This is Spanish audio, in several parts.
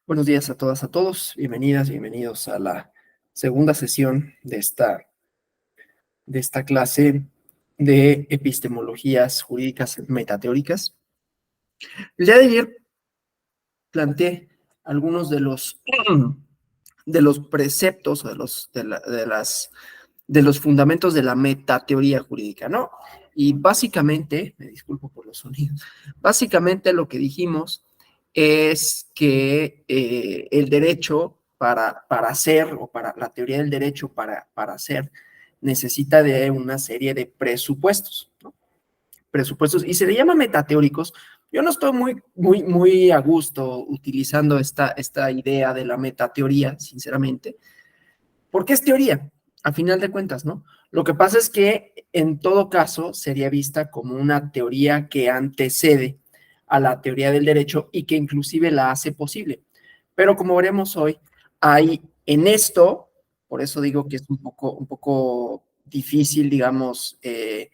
Buenos días a todas, a todos. Bienvenidas, bienvenidos a la segunda sesión de esta clase de epistemologías jurídicas metateóricas. El día de ayer planteé algunos de los preceptos, de los fundamentos de la metateoría jurídica, ¿no? Y básicamente, me disculpo por los sonidos, básicamente lo que dijimos es que el derecho para hacer, o para la teoría del derecho para hacer, necesita de una serie de presupuestos, ¿no? Presupuestos, y se le llama metateóricos. Yo no estoy muy a gusto utilizando esta idea de la metateoría, sinceramente, porque es teoría, a final de cuentas, ¿no? Lo que pasa es que en todo caso sería vista como una teoría que antecede a la teoría del derecho y que inclusive la hace posible. Pero como veremos hoy, hay en esto, por eso digo que es un poco difícil, digamos, de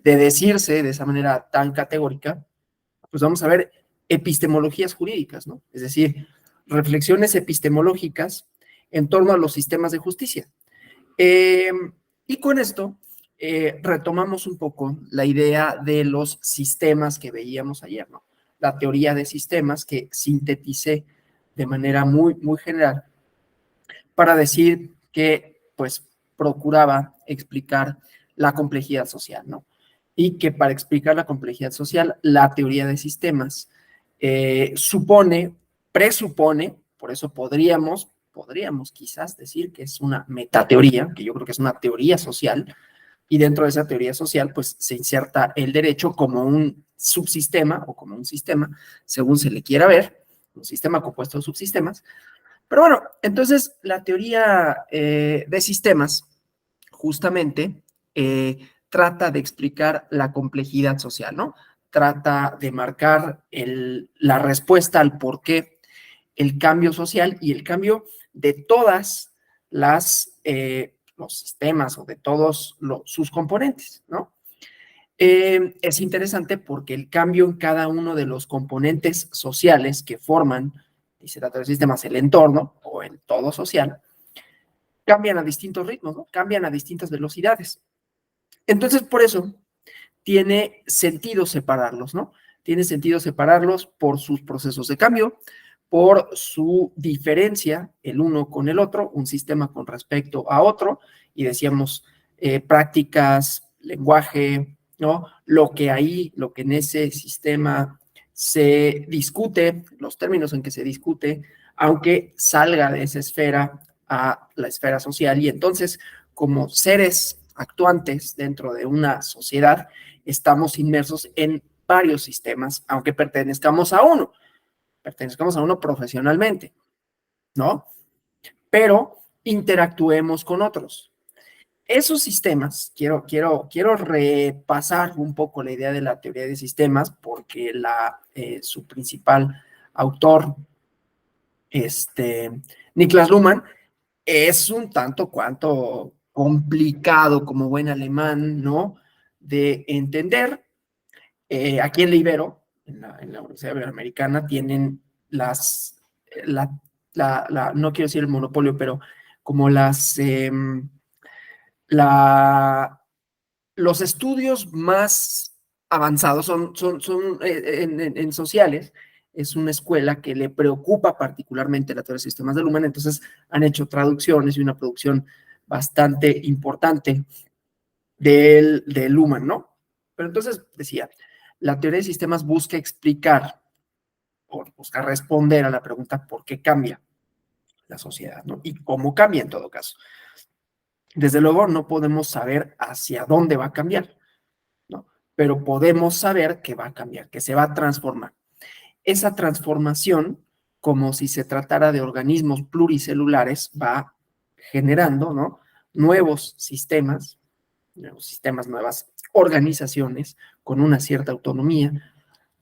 decirse de esa manera tan categórica, pues vamos a ver epistemologías jurídicas, ¿no? Es decir, reflexiones epistemológicas en torno a los sistemas de justicia. Y con esto retomamos un poco la idea de los sistemas que veíamos ayer, ¿no? La teoría de sistemas que sinteticé de manera muy general para decir que, pues, procuraba explicar la complejidad social, ¿no? Y que para explicar la complejidad social, la teoría de sistemas presupone, por eso podríamos quizás decir que es una metateoría, que yo creo que es una teoría social, y dentro de esa teoría social, pues se inserta el derecho como un subsistema o como un sistema, según se le quiera ver, un sistema compuesto de subsistemas. Pero bueno, entonces la teoría de sistemas justamente trata de explicar la complejidad social, ¿no? Trata de marcar la respuesta al por qué el cambio social y el cambio de todas los sistemas o de todos sus componentes, ¿no? Es interesante porque el cambio en cada uno de los componentes sociales que forman, dice la teoría de sistemas, el entorno o el todo social, cambian a distintos ritmos, ¿no? Cambian a distintas velocidades. Entonces, por eso tiene sentido separarlos, ¿no? Tiene sentido separarlos por sus procesos de cambio, por su diferencia el uno con el otro, un sistema con respecto a otro, y decíamos prácticas, lenguaje, ¿no? Lo que en ese sistema se discute, los términos en que se discute, aunque salga de esa esfera a la esfera social, y entonces, como seres actuantes dentro de una sociedad, estamos inmersos en varios sistemas, aunque pertenezcamos a uno profesionalmente, ¿no? Pero interactuemos con otros. Esos sistemas, quiero repasar un poco la idea de la teoría de sistemas, porque su principal autor, Niklas Luhmann, es un tanto cuanto complicado como buen alemán, ¿no? De entender. Aquí en la Ibero, en la Universidad Iberoamericana, tienen no quiero decir el monopolio, pero como los estudios más avanzados son en sociales. Es una escuela que le preocupa particularmente la teoría de sistemas de Luhmann, entonces han hecho traducciones y una producción bastante importante de Luhmann, ¿no? Pero entonces decía, la teoría de sistemas busca explicar o busca responder a la pregunta por qué cambia la sociedad, ¿no? Y cómo cambia en todo caso. Desde luego no podemos saber hacia dónde va a cambiar, ¿no? Pero podemos saber que va a cambiar, que se va a transformar. Esa transformación, como si se tratara de organismos pluricelulares, va generando, ¿no? Nuevos sistemas, nuevas organizaciones con una cierta autonomía,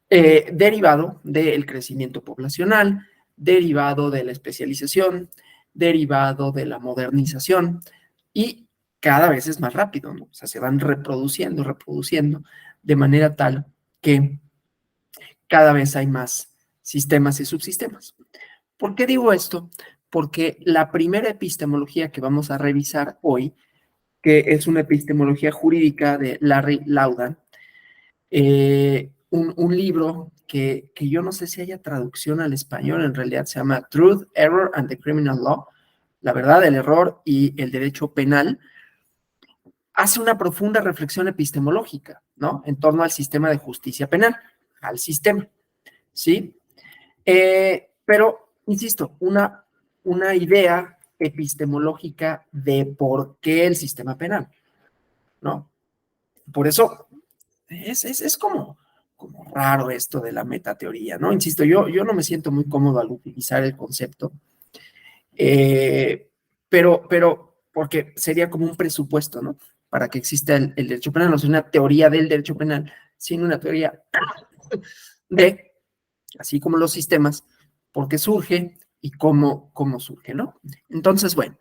derivado del crecimiento poblacional, derivado de la especialización, derivado de la modernización, y cada vez es más rápido, ¿no? O sea, se van reproduciendo, de manera tal que cada vez hay más sistemas y subsistemas. ¿Por qué digo esto? Porque la primera epistemología que vamos a revisar hoy, que es una epistemología jurídica de Larry Laudan, un libro que yo no sé si haya traducción al español, en realidad se llama Truth, Error and the Criminal Law, la verdad, el error y el derecho penal, hace una profunda reflexión epistemológica, ¿no? En torno al sistema de justicia penal, al sistema, ¿sí? Pero, insisto, una idea epistemológica de por qué el sistema penal, ¿no? Por eso es como raro esto de la metateoría, ¿no? Insisto, yo no me siento muy cómodo al utilizar el concepto, pero porque sería como un presupuesto, ¿no? Para que exista el derecho penal, no es una teoría del derecho penal, sino una teoría de, así como los sistemas, por qué surge y cómo surge, ¿no? Entonces, bueno,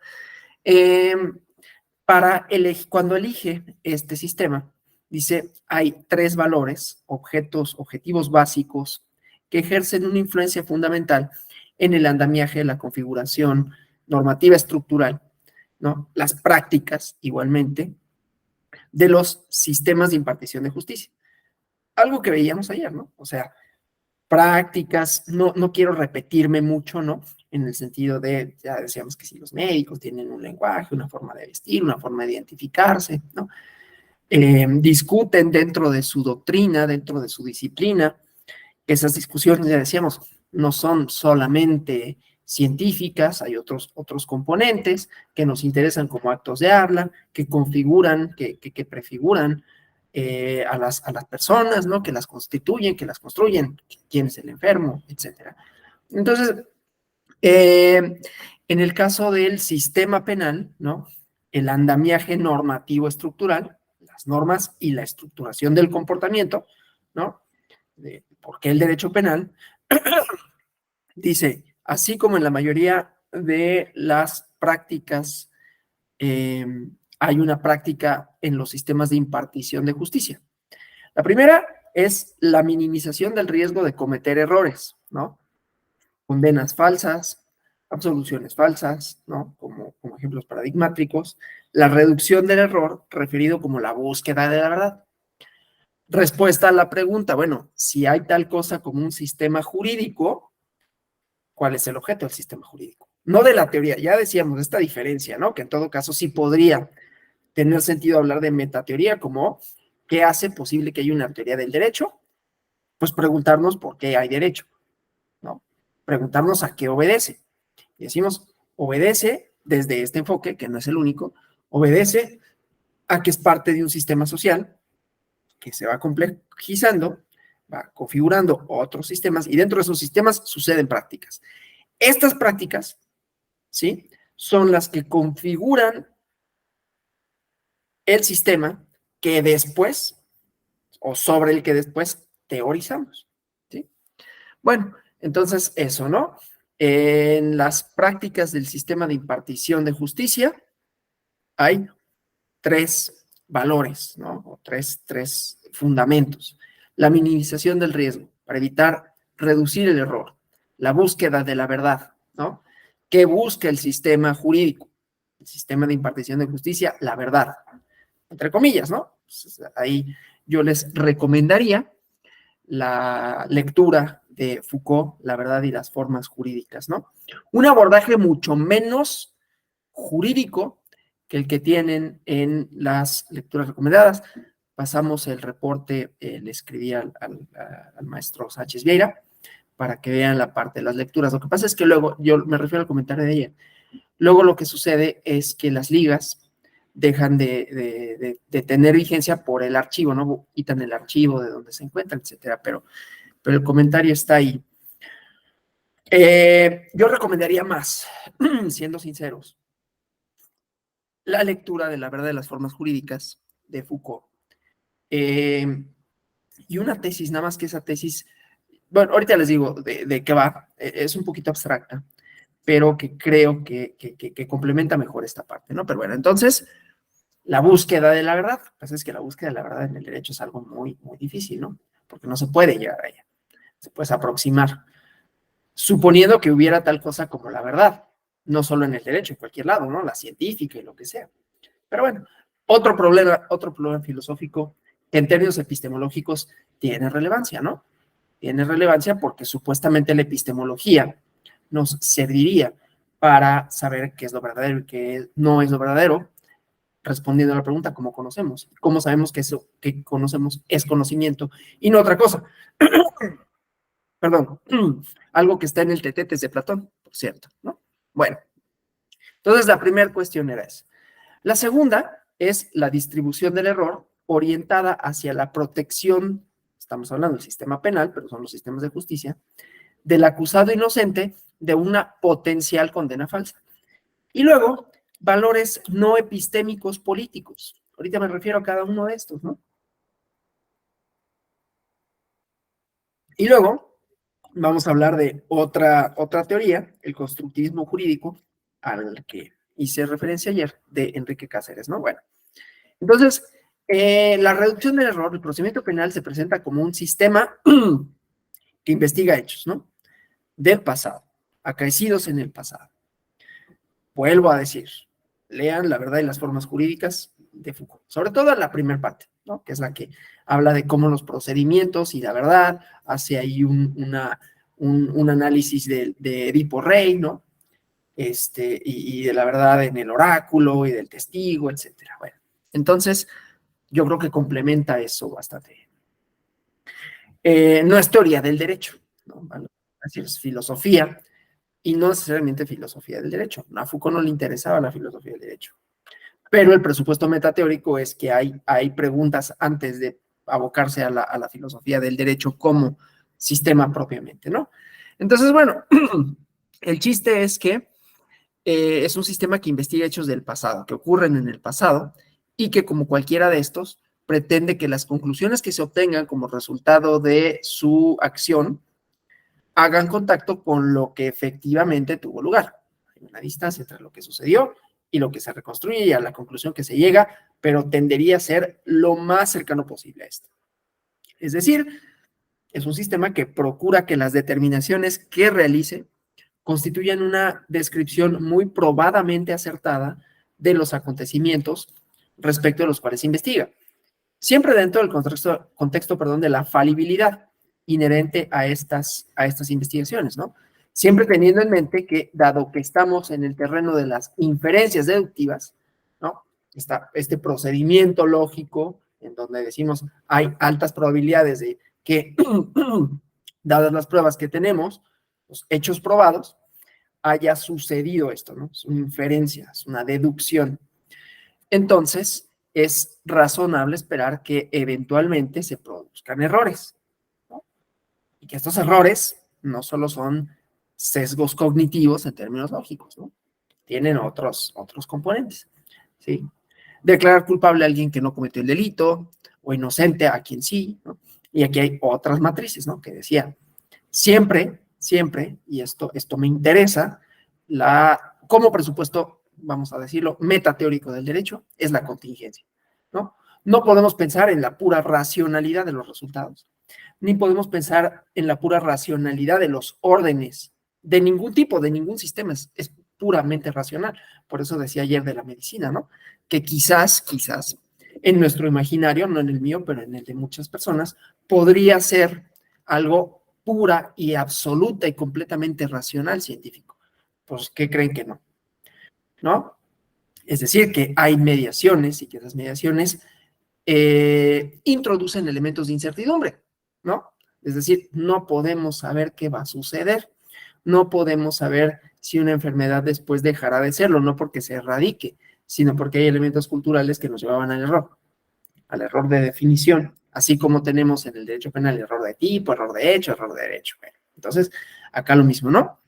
eh, cuando elige este sistema, dice, hay tres valores, objetivos básicos, que ejercen una influencia fundamental en el andamiaje, la configuración normativa estructural, ¿no? Las prácticas, igualmente, de los sistemas de impartición de justicia. Algo que veíamos ayer, ¿no? O sea, prácticas, no quiero repetirme mucho, ¿no? En el sentido de, ya decíamos que si los médicos tienen un lenguaje, una forma de vestir, una forma de identificarse, ¿no? Discuten dentro de su doctrina, dentro de su disciplina. Esas discusiones, ya decíamos, no son solamente científicas, hay otros componentes que nos interesan como actos de habla, que configuran, que prefiguran a las personas, ¿no? Que las constituyen, que las construyen, quién es el enfermo, etcétera. Entonces, en el caso del sistema penal, ¿no? El andamiaje normativo estructural, las normas y la estructuración del comportamiento, ¿no? ¿Por qué el derecho penal? Dice, así como en la mayoría de las prácticas, hay una práctica en los sistemas de impartición de justicia. La primera es la minimización del riesgo de cometer errores, ¿no? Condenas falsas, absoluciones falsas, ¿no? Como ejemplos paradigmáticos. La reducción del error, referido como la búsqueda de la verdad. Respuesta a la pregunta, bueno, si hay tal cosa como un sistema jurídico, ¿cuál es el objeto del sistema jurídico? No de la teoría, ya decíamos esta diferencia, ¿no? Que en todo caso sí podría tener sentido hablar de metateoría, como ¿qué hace posible que haya una teoría del derecho? Pues preguntarnos por qué hay derecho, ¿no? Preguntarnos a qué obedece. Y decimos, obedece desde este enfoque, que no es el único, obedece a que es parte de un sistema social que se va complejizando, va configurando otros sistemas y dentro de esos sistemas suceden prácticas. Estas prácticas, ¿sí? Son las que configuran el sistema que después, o sobre el que después teorizamos, ¿sí? Bueno, entonces eso, ¿no? En las prácticas del sistema de impartición de justicia hay tres valores, ¿no? O tres fundamentos. La minimización del riesgo, para evitar reducir el error. La búsqueda de la verdad, ¿no? ¿Qué busca el sistema jurídico? El sistema de impartición de justicia, la verdad. Entre comillas, ¿no? Pues ahí yo les recomendaría la lectura de Foucault, La verdad y las formas jurídicas, ¿no? Un abordaje mucho menos jurídico que el que tienen en las lecturas recomendadas. Pasamos el reporte, le escribí al maestro Sánchez Vieira para que vean la parte de las lecturas. Lo que pasa es que luego, yo me refiero al comentario de ayer, luego lo que sucede es que las ligas dejan de tener vigencia por el archivo, ¿no? Quitan el archivo de donde se encuentra, etcétera, pero el comentario está ahí. Yo recomendaría más, siendo sinceros, la lectura de La verdad de las formas jurídicas de Foucault. Y una tesis, nada más que esa tesis, bueno, ahorita les digo de qué va, es un poquito abstracta, pero que creo que complementa mejor esta parte, ¿no? Pero bueno, entonces, la búsqueda de la verdad, pues es que la búsqueda de la verdad en el derecho es algo muy, muy difícil, ¿no? Porque no se puede llegar a ella, se puede aproximar. suponiendo que hubiera tal cosa como la verdad, no solo en el derecho, en cualquier lado, ¿no? La científica y lo que sea. Pero bueno, otro problema filosófico que en términos epistemológicos tiene relevancia, ¿no? Tiene relevancia porque supuestamente la epistemología nos serviría para saber qué es lo verdadero y qué no es lo verdadero, respondiendo a la pregunta, ¿cómo conocemos? ¿Cómo sabemos que eso que conocemos es conocimiento y no otra cosa? Perdón, algo que está en el Tetetes de Platón, por cierto, ¿no? Bueno, entonces la primera cuestión era esa. La segunda es la distribución del error orientada hacia la protección, estamos hablando del sistema penal, pero son los sistemas de justicia, del acusado inocente de una potencial condena falsa. Y luego, valores no epistémicos políticos. Ahorita me refiero a cada uno de estos, ¿no? Y luego, vamos a hablar de otra teoría, el constructivismo jurídico, al que hice referencia ayer, de Enrique Cáceres, ¿no? Bueno, entonces, la reducción del error, el procedimiento penal se presenta como un sistema que investiga hechos, ¿no? Del pasado, acaecidos en el pasado. Vuelvo a decir, lean La verdad y las formas jurídicas de Foucault, sobre todo en la primera parte, ¿no? Que es la que habla de cómo los procedimientos y la verdad, hace ahí un análisis de Edipo Rey, ¿no? Y de la verdad en el oráculo y del testigo, etcétera. Bueno, entonces yo creo que complementa eso bastante. No es teoría del derecho, ¿no? Bueno, así es filosofía, y no necesariamente filosofía del derecho. A Foucault no le interesaba la filosofía del derecho. Pero el presupuesto metateórico es que hay preguntas antes de abocarse a la filosofía del derecho como sistema propiamente, ¿no? Entonces, bueno, el chiste es que es un sistema que investiga hechos del pasado, que ocurren en el pasado, y que como cualquiera de estos, pretende que las conclusiones que se obtengan como resultado de su acción hagan contacto con lo que efectivamente tuvo lugar. Hay una distancia entre lo que sucedió y lo que se reconstruye y a la conclusión que se llega, pero tendería a ser lo más cercano posible a esto. Es decir, es un sistema que procura que las determinaciones que realice constituyan una descripción muy probadamente acertada de los acontecimientos respecto a los cuales se investiga, siempre dentro del contexto de la falibilidad inherente a estas investigaciones, ¿no? Siempre teniendo en mente que, dado que estamos en el terreno de las inferencias deductivas, ¿no? Está este procedimiento lógico en donde decimos hay altas probabilidades de que, dadas las pruebas que tenemos, los hechos probados, haya sucedido esto, ¿no? Es una inferencia, es una deducción. Entonces, es razonable esperar que eventualmente se produzcan errores, ¿no? Y que estos errores no solo son sesgos cognitivos en términos lógicos, ¿no? Tienen otros componentes, ¿sí? Declarar culpable a alguien que no cometió el delito o inocente a quien sí, ¿no? Y aquí hay otras matrices, ¿no? Que decía, siempre, y esto me interesa, como presupuesto, vamos a decirlo, metateórico del derecho, es la contingencia, ¿no? No podemos pensar en la pura racionalidad de los resultados, ni podemos pensar en la pura racionalidad de los órdenes de ningún tipo, de ningún sistema, es puramente racional. Por eso decía ayer de la medicina, ¿no? Que quizás, en nuestro imaginario, no en el mío, pero en el de muchas personas, podría ser algo pura y absoluta y completamente racional científico. Pues, ¿qué creen que no? ¿No? Es decir, que hay mediaciones y que esas mediaciones introducen elementos de incertidumbre, ¿no? Es decir, no podemos saber qué va a suceder, no podemos saber si una enfermedad después dejará de serlo, no porque se erradique, sino porque hay elementos culturales que nos llevaban al error de definición, así como tenemos en el derecho penal error de tipo, error de hecho, error de derecho. Entonces, acá lo mismo, ¿no?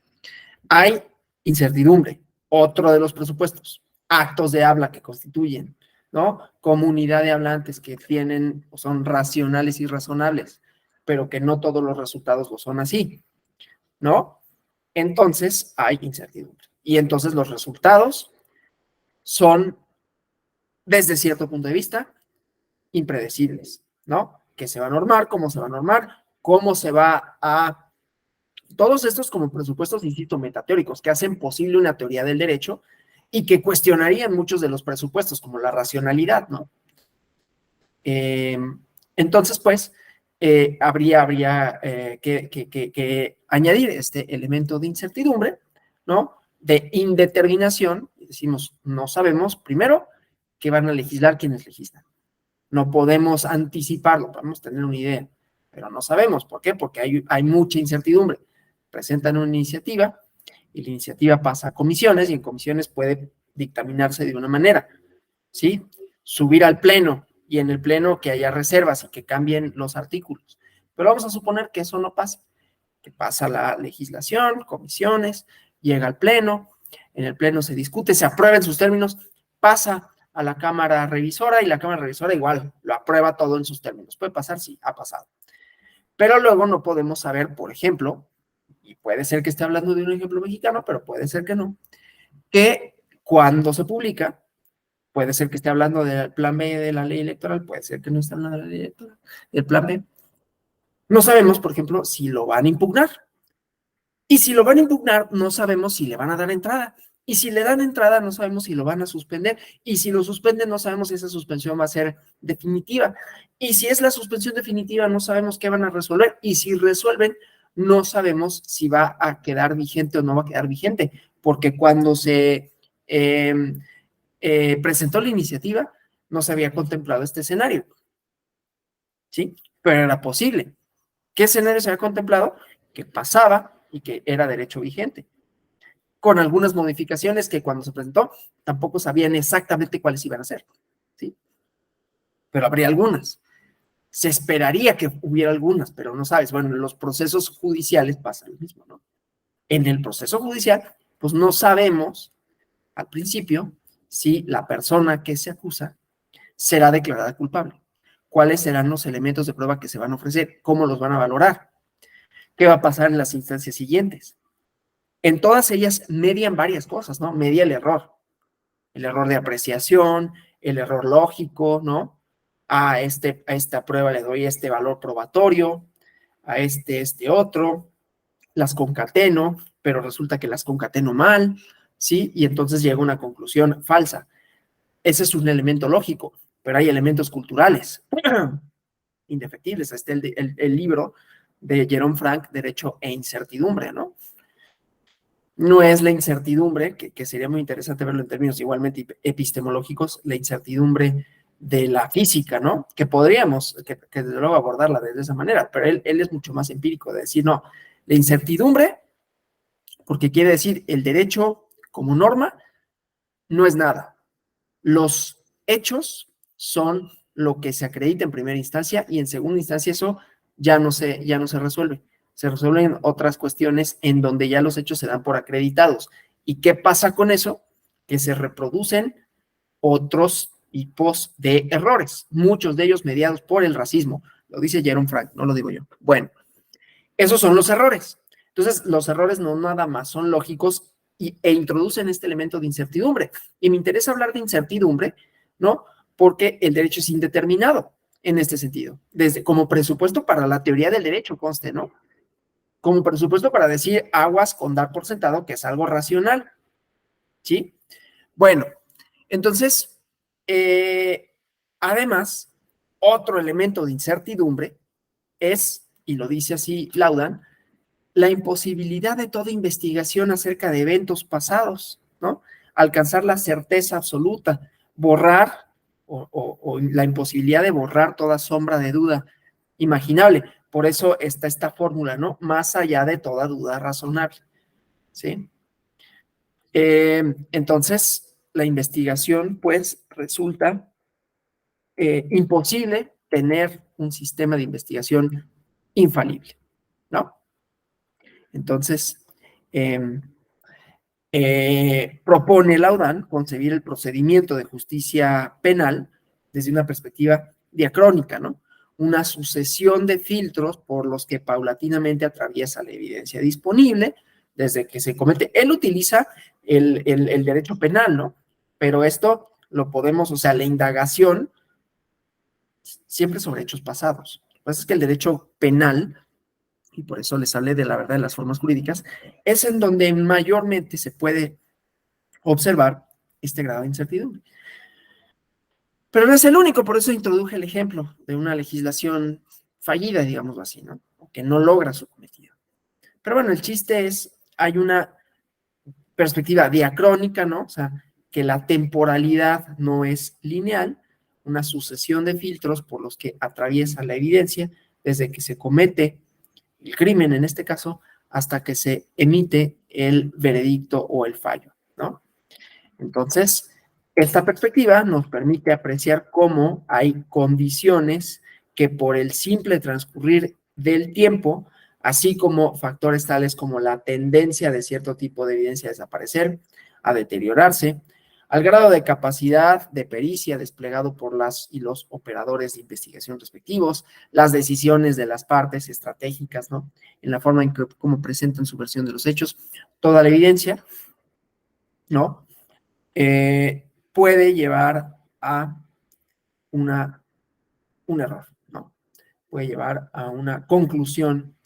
Hay incertidumbre, otro de los presupuestos, actos de habla que constituyen, ¿no? Comunidad de hablantes que tienen o son racionales y razonables, pero que no todos los resultados lo son así, ¿no? Entonces hay incertidumbre. Y entonces los resultados son, desde cierto punto de vista, impredecibles, ¿no? ¿Qué se va a normar? ¿Cómo se va a normar? ¿Cómo se va a Todos estos como presupuestos, insisto, metateóricos, que hacen posible una teoría del derecho y que cuestionarían muchos de los presupuestos, como la racionalidad, ¿no? Entonces, pues, habría que añadir este elemento de incertidumbre, ¿no? De indeterminación. Decimos, no sabemos, primero, que van a legislar quienes legislan. No podemos anticiparlo, podemos tener una idea, pero no sabemos. ¿Por qué? Porque hay mucha incertidumbre. Presentan una iniciativa y la iniciativa pasa a comisiones y en comisiones puede dictaminarse de una manera, ¿sí? Subir al pleno y en el pleno que haya reservas y que cambien los artículos. Pero vamos a suponer que eso no pasa, que pasa la legislación, comisiones, llega al pleno, en el pleno se discute, se aprueba en sus términos, pasa a la Cámara Revisora y la Cámara Revisora igual lo aprueba todo en sus términos. ¿Puede pasar? Sí, ha pasado. Pero luego no podemos saber, por ejemplo, y puede ser que esté hablando de un ejemplo mexicano, pero puede ser que no, que cuando se publica, puede ser que esté hablando del plan B de la ley electoral, puede ser que no esté hablando de la ley electoral, del plan B. No sabemos, por ejemplo, si lo van a impugnar. Y si lo van a impugnar, no sabemos si le van a dar entrada. Y si le dan entrada, no sabemos si lo van a suspender. Y si lo suspenden, no sabemos si esa suspensión va a ser definitiva. Y si es la suspensión definitiva, no sabemos qué van a resolver. Y si resuelven, no sabemos si va a quedar vigente o no va a quedar vigente. Porque cuando se presentó la iniciativa, no se había contemplado este escenario. ¿Sí? Pero era posible. ¿Qué escenario se había contemplado? Que pasaba y que era derecho vigente, con algunas modificaciones que cuando se presentó tampoco sabían exactamente cuáles iban a ser, ¿sí? Pero habría algunas. Se esperaría que hubiera algunas, pero no sabes. Bueno, en los procesos judiciales pasa lo mismo, ¿no? En el proceso judicial, pues no sabemos al principio si la persona que se acusa será declarada culpable. ¿Cuáles serán los elementos de prueba que se van a ofrecer? ¿Cómo los van a valorar? ¿Qué va a pasar en las instancias siguientes? En todas ellas median varias cosas, ¿no? Media el error de apreciación, el error lógico, ¿no? A esta prueba le doy este valor probatorio, a este otro, las concateno, pero resulta que las concateno mal, ¿sí? Y entonces llega a una conclusión falsa. Ese es un elemento lógico, pero hay elementos culturales indefectibles. Este el libro de Jerome Frank, Derecho e Incertidumbre, ¿no? No es la incertidumbre, que sería muy interesante verlo en términos igualmente epistemológicos, la incertidumbre de la física, ¿no? Que podríamos, que desde luego abordarla de esa manera, pero él es mucho más empírico de decir, no, la incertidumbre, porque quiere decir el derecho como norma, no es nada. Los hechos son lo que se acredita en primera instancia y en segunda instancia eso ya no se resuelve. Se resuelven otras cuestiones en donde ya los hechos se dan por acreditados. ¿Y qué pasa con eso? Que se reproducen otros tipos de errores, muchos de ellos mediados por el racismo. Lo dice Jerome Frank, no lo digo yo. Bueno, esos son los errores. Entonces, los errores no nada más son lógicos e introducen este elemento de incertidumbre. Y me interesa hablar de incertidumbre, ¿no? Porque el derecho es indeterminado en este sentido, desde como presupuesto para la teoría del derecho, conste, ¿no? Como presupuesto para decir aguas con dar por sentado que es algo racional, ¿sí? Bueno, entonces, además, otro elemento de incertidumbre es, y lo dice así Laudan, la imposibilidad de toda investigación acerca de eventos pasados, ¿no? Alcanzar la certeza absoluta, borrar o la imposibilidad de borrar toda sombra de duda imaginable. Por eso está esta fórmula, ¿no? Más allá de toda duda razonable, ¿sí? Entonces, la investigación, pues, resulta imposible tener un sistema de investigación infalible, ¿no? Entonces, propone Laudan concebir el procedimiento de justicia penal desde una perspectiva diacrónica, ¿no? Una sucesión de filtros por los que paulatinamente atraviesa la evidencia disponible desde que se comete. Él utiliza el derecho penal, ¿no? Pero esto lo podemos, o sea, la indagación siempre sobre hechos pasados. Lo que pasa es que el derecho penal y por eso les hablé de la verdad de las formas jurídicas, es en donde mayormente se puede observar este grado de incertidumbre. Pero no es el único, por eso introduje el ejemplo de una legislación fallida, digámoslo así, ¿no? O que no logra su cometido. Pero bueno, el chiste es, hay una perspectiva diacrónica, ¿no? O sea, que la temporalidad no es lineal, una sucesión de filtros por los que atraviesa la evidencia desde que se comete el crimen, en este caso, hasta que se emite el veredicto o el fallo, ¿no? Entonces, esta perspectiva nos permite apreciar cómo hay condiciones que por el simple transcurrir del tiempo, así como factores tales como la tendencia de cierto tipo de evidencia a desaparecer, a deteriorarse, al grado de capacidad de pericia desplegado por las y los operadores de investigación respectivos, las decisiones de las partes estratégicas, ¿no? En la forma en que cómo presentan su versión de los hechos, toda la evidencia, ¿no? Puede llevar a un error, ¿no? Puede llevar a una conclusión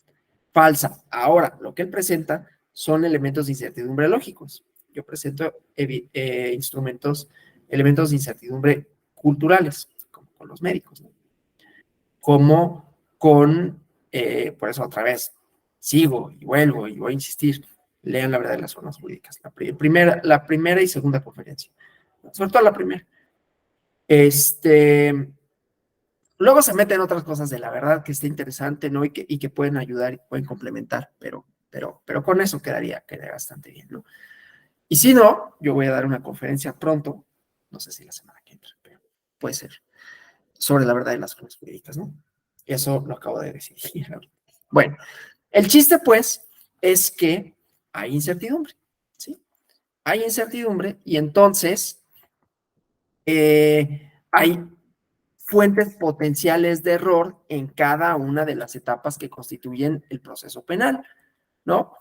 falsa. Ahora, lo que él presenta son elementos de incertidumbre lógicos. Yo presento elementos de incertidumbre culturales, como con los médicos, ¿no? Como con, por eso otra vez, sigo y vuelvo y voy a insistir, lean la verdad de las formas jurídicas, la primera y segunda conferencia, sobre todo la primera. Luego se meten otras cosas de la verdad que está interesante, ¿no? Y que pueden ayudar y pueden complementar, pero con eso quedaría bastante bien, ¿no? Y si no, yo voy a dar una conferencia pronto, no sé si la semana que entra, pero puede ser, sobre la verdad de las formas jurídicas, ¿no? Eso lo acabo de decidir. Bueno, el chiste, pues, es que hay incertidumbre, ¿sí? Hay incertidumbre y entonces hay fuentes potenciales de error en cada una de las etapas que constituyen el proceso penal, ¿no?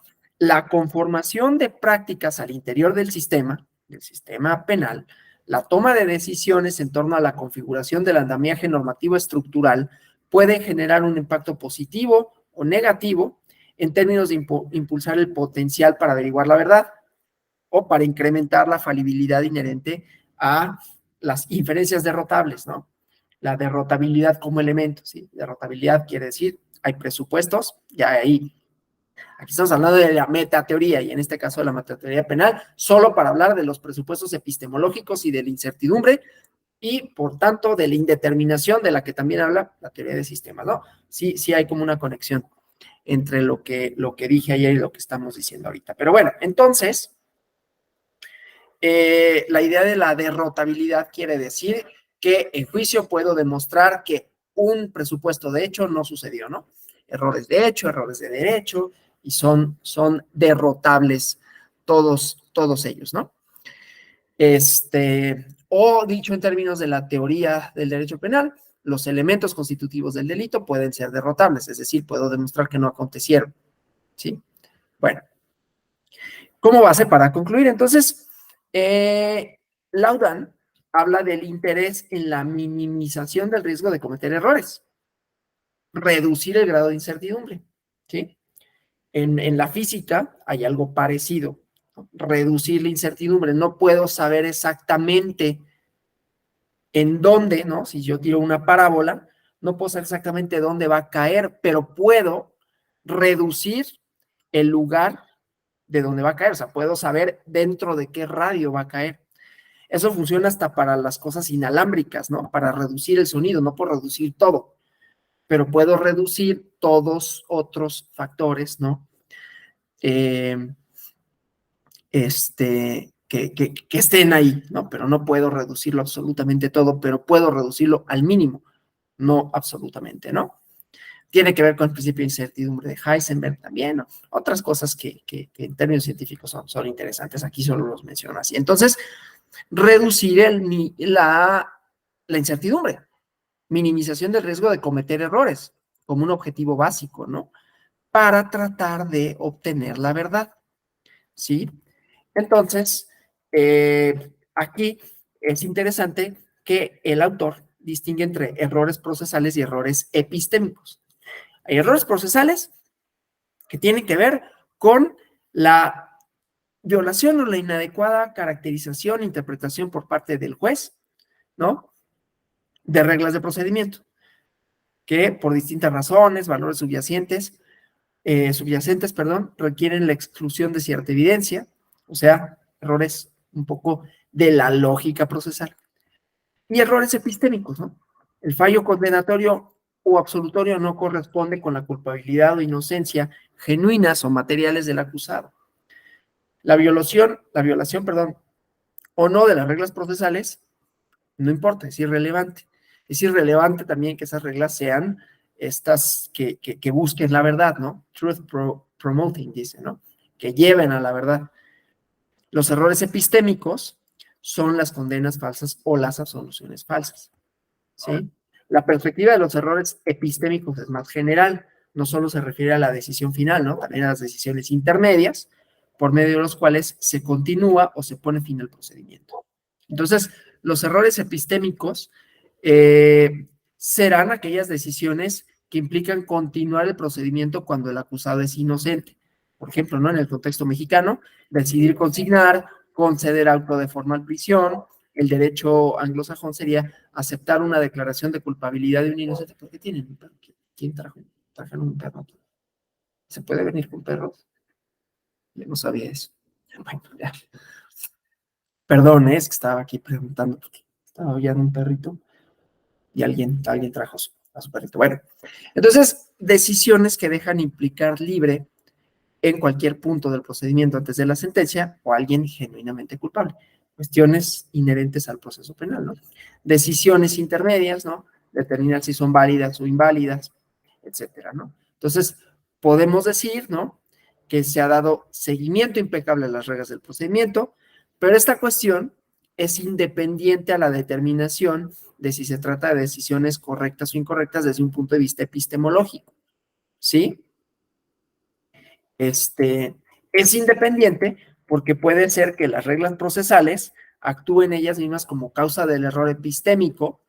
La conformación de prácticas al interior del sistema penal, la toma de decisiones en torno a la configuración del andamiaje normativo estructural puede generar un impacto positivo o negativo en términos de impulsar el potencial para averiguar la verdad o para incrementar la falibilidad inherente a las inferencias derrotables, ¿no? La derrotabilidad como elemento, ¿sí? Derrotabilidad quiere decir, hay presupuestos, ya ahí. Aquí estamos hablando de la metateoría, y en este caso de la metateoría penal, solo para hablar de los presupuestos epistemológicos y de la incertidumbre, y por tanto de la indeterminación de la que también habla la teoría de sistemas, ¿no? Sí, sí hay como una conexión entre lo que dije ayer y lo que estamos diciendo ahorita. Pero bueno, entonces, la idea de la derrotabilidad quiere decir que en juicio puedo demostrar que un presupuesto de hecho no sucedió, ¿no? Errores de hecho, errores de derecho, y son derrotables todos ellos, ¿no? O dicho en términos de la teoría del derecho penal, los elementos constitutivos del delito pueden ser derrotables, es decir, puedo demostrar que no acontecieron, ¿sí? Bueno, como base para concluir, entonces, Laudán habla del interés en la minimización del riesgo de cometer errores, reducir el grado de incertidumbre, ¿sí? En la física hay algo parecido, ¿no? Reducir la incertidumbre, no puedo saber exactamente en dónde, ¿no? Si yo tiro una parábola, no puedo saber exactamente dónde va a caer, pero puedo reducir el lugar de dónde va a caer, o sea, puedo saber dentro de qué radio va a caer. Eso funciona hasta para las cosas inalámbricas, ¿no? Para reducir el sonido, no puedo reducir todo, pero puedo reducir todos otros factores, ¿no? Que estén ahí, ¿no? Pero no puedo reducirlo absolutamente todo, pero puedo reducirlo al mínimo, no absolutamente, ¿no? Tiene que ver con el principio de incertidumbre de Heisenberg también, ¿no? Otras cosas que en términos científicos son interesantes, aquí solo los menciono así. Entonces, reducir la incertidumbre, minimización del riesgo de cometer errores, como un objetivo básico, ¿no? Para tratar de obtener la verdad, ¿sí? Entonces, aquí es interesante que el autor distingue entre errores procesales y errores epistémicos. Hay errores procesales que tienen que ver con la violación o la inadecuada caracterización, interpretación por parte del juez, ¿no? De reglas de procedimiento, que por distintas razones, valores subyacentes, requieren la exclusión de cierta evidencia, o sea, errores un poco de la lógica procesal. Y errores epistémicos, ¿no? El fallo condenatorio o absolutorio no corresponde con la culpabilidad o inocencia genuinas o materiales del acusado. La violación, o no de las reglas procesales, no importa, es irrelevante. Es irrelevante también que esas reglas sean estas que busquen la verdad, ¿no? Truth promoting, dice, ¿no? Que lleven a la verdad. Los errores epistémicos son las condenas falsas o las absoluciones falsas, ¿sí? La perspectiva de los errores epistémicos es más general, no solo se refiere a la decisión final, ¿no? También a las decisiones intermedias, por medio de los cuales se continúa o se pone fin al procedimiento. Entonces, los errores epistémicos serán aquellas decisiones que implican continuar el procedimiento cuando el acusado es inocente. Por ejemplo, ¿no? En el contexto mexicano, decidir consignar, conceder auto de formal prisión. El derecho anglosajón sería aceptar una declaración de culpabilidad de un inocente. ¿Por qué tienen un perro? ¿Quién trajeron un perro? ¿Se puede venir con perros? Yo no sabía eso. Bueno, ya. Perdón, es que estaba aquí preguntando porque estaba oyendo un perrito y alguien trajo a su perrito. Bueno, entonces, decisiones que dejan implicar libre en cualquier punto del procedimiento antes de la sentencia o alguien genuinamente culpable. Cuestiones inherentes al proceso penal, ¿no? Decisiones intermedias, ¿no? Determinar si son válidas o inválidas, etcétera, ¿no? Entonces, podemos decir, ¿no? Que se ha dado seguimiento impecable a las reglas del procedimiento, pero esta cuestión es independiente a la determinación de si se trata de decisiones correctas o incorrectas desde un punto de vista epistemológico, ¿sí? Es independiente porque puede ser que las reglas procesales actúen ellas mismas como causa del error epistémico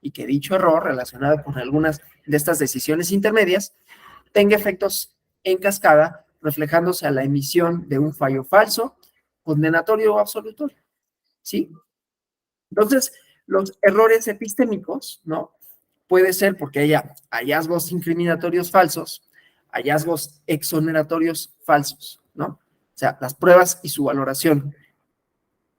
y que dicho error, relacionado con algunas de estas decisiones intermedias, tenga efectos en cascada, reflejándose a la emisión de un fallo falso, condenatorio o absolutorio, ¿sí? Entonces, los errores epistémicos, ¿no? Puede ser porque haya hallazgos incriminatorios falsos, hallazgos exoneratorios falsos, ¿no? O sea, las pruebas y su valoración.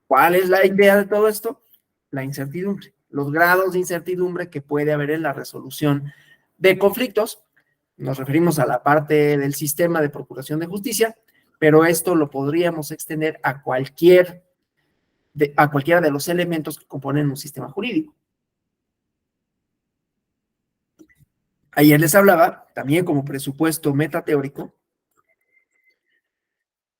¿Cuál es la idea de todo esto? La incertidumbre, los grados de incertidumbre que puede haber en la resolución de conflictos. Nos referimos a la parte del sistema de procuración de justicia, pero esto lo podríamos extender a cualquiera de los elementos que componen un sistema jurídico. Ayer les hablaba, también como presupuesto metateórico,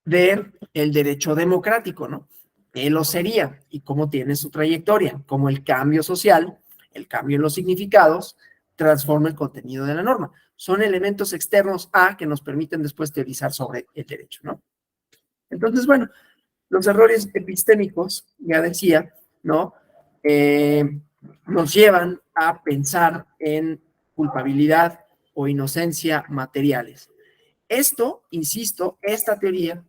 de el derecho democrático, ¿no? ¿Qué lo sería? Y cómo tiene su trayectoria, cómo el cambio social, el cambio en los significados, transforma el contenido de la norma. Son elementos externos a que nos permiten después teorizar sobre el derecho, ¿no? Entonces, bueno, los errores epistémicos, ya decía, ¿no? Nos llevan a pensar en culpabilidad o inocencia materiales. Esto, insisto, esta teoría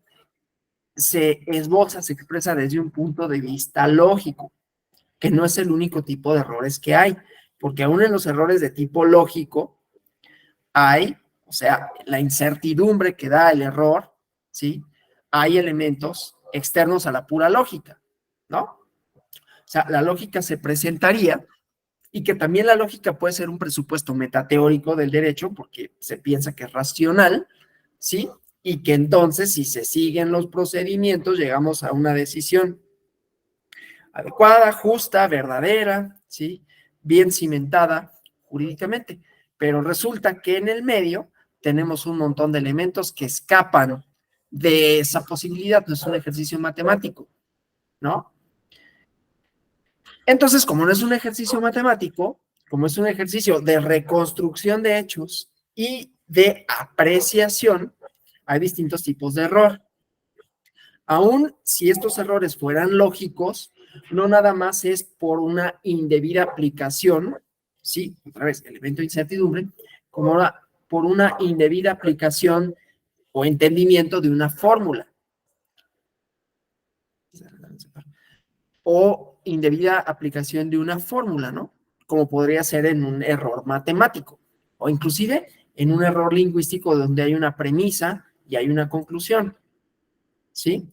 se esboza, se expresa desde un punto de vista lógico, que no es el único tipo de errores que hay, porque aún en los errores de tipo lógico hay, o sea, la incertidumbre que da el error, ¿sí? Hay elementos externos a la pura lógica, ¿no? O sea, la lógica se presentaría y que también la lógica puede ser un presupuesto metateórico del derecho porque se piensa que es racional, ¿sí? Y que entonces, si se siguen los procedimientos, llegamos a una decisión adecuada, justa, verdadera, ¿sí? Bien cimentada jurídicamente. Pero resulta que en el medio tenemos un montón de elementos que escapan de esa posibilidad, no es un ejercicio matemático, ¿no? Entonces, como no es un ejercicio matemático, como es un ejercicio de reconstrucción de hechos y de apreciación, hay distintos tipos de error. Aún si estos errores fueran lógicos, no nada más es por una indebida aplicación, sí, otra vez, elemento de incertidumbre, como por una indebida aplicación o entendimiento de una fórmula, o indebida aplicación de una fórmula, ¿no? Como podría ser en un error matemático, o inclusive en un error lingüístico donde hay una premisa y hay una conclusión, ¿sí?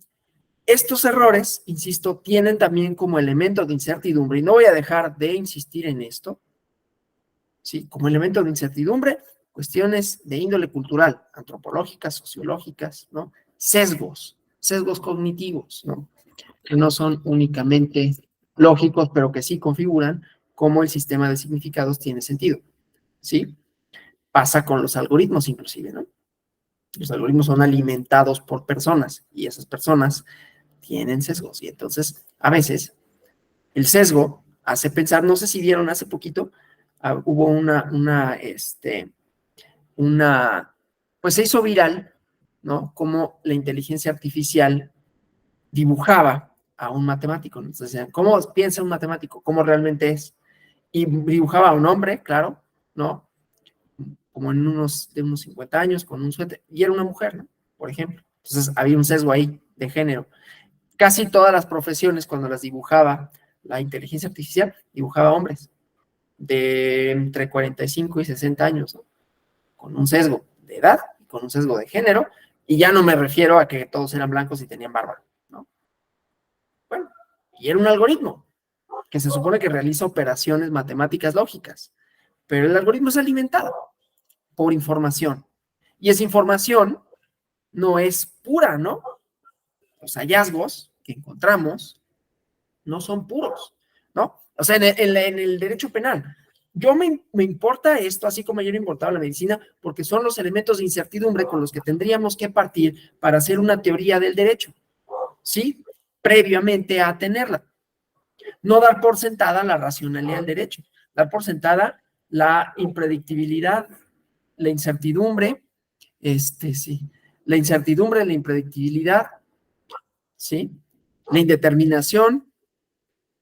Estos errores, insisto, tienen también como elemento de incertidumbre, y no voy a dejar de insistir en esto, ¿sí? Como elemento de incertidumbre, cuestiones de índole cultural, antropológicas, sociológicas, ¿no? Sesgos cognitivos, ¿no? Que no son únicamente lógicos, pero que sí configuran cómo el sistema de significados tiene sentido, ¿sí? Pasa con los algoritmos inclusive, ¿no? Los algoritmos son alimentados por personas y esas personas tienen sesgos y entonces a veces el sesgo hace pensar, no sé si vieron hace poquito, hubo pues se hizo viral, ¿no? Como la inteligencia artificial dibujaba a un matemático, ¿no? Entonces decían, ¿cómo piensa un matemático? ¿Cómo realmente es? Y dibujaba a un hombre, claro, ¿no? Como de unos 50 años, con un suéter, y era una mujer, ¿no? Por ejemplo. Entonces había un sesgo ahí de género. Casi todas las profesiones, cuando las dibujaba la inteligencia artificial, dibujaba hombres de entre 45 y 60 años, ¿no? Con un sesgo de edad y con un sesgo de género, y ya no me refiero a que todos eran blancos y tenían barba, ¿no? Bueno, y era un algoritmo que se supone que realiza operaciones matemáticas lógicas, pero el algoritmo es alimentado por información, y esa información no es pura, ¿no? Los hallazgos que encontramos no son puros, ¿no? O sea, en el derecho penal, me importa esto, así como ayer me importaba la medicina, porque son los elementos de incertidumbre con los que tendríamos que partir para hacer una teoría del derecho, ¿sí? Previamente a tenerla. No dar por sentada la racionalidad del derecho, dar por sentada la impredictibilidad, la incertidumbre, sí, la incertidumbre, la impredictibilidad, ¿sí? La indeterminación.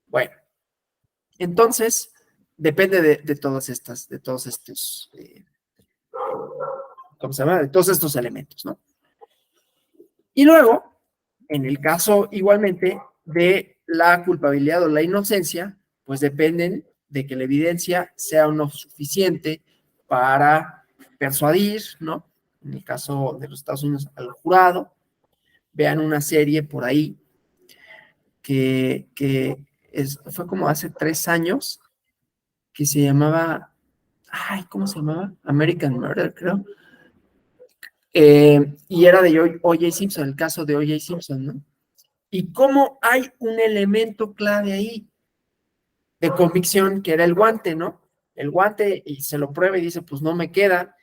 Bueno, entonces, depende de todas estas, de todos estos, ¿cómo se llama? De todos estos elementos, ¿no? Y luego, en el caso igualmente de la culpabilidad o la inocencia, pues dependen de que la evidencia sea o no suficiente para persuadir, ¿no? En el caso de los Estados Unidos, al jurado. Vean una serie por ahí fue como hace 3 años, que se llamaba, ay, ¿cómo se llamaba? American Murder, creo. Y era de O.J. Simpson, el caso de O.J. Simpson, ¿no? Y cómo hay un elemento clave ahí de convicción, que era el guante, ¿no? El guante, y se lo prueba y dice, pues no me queda,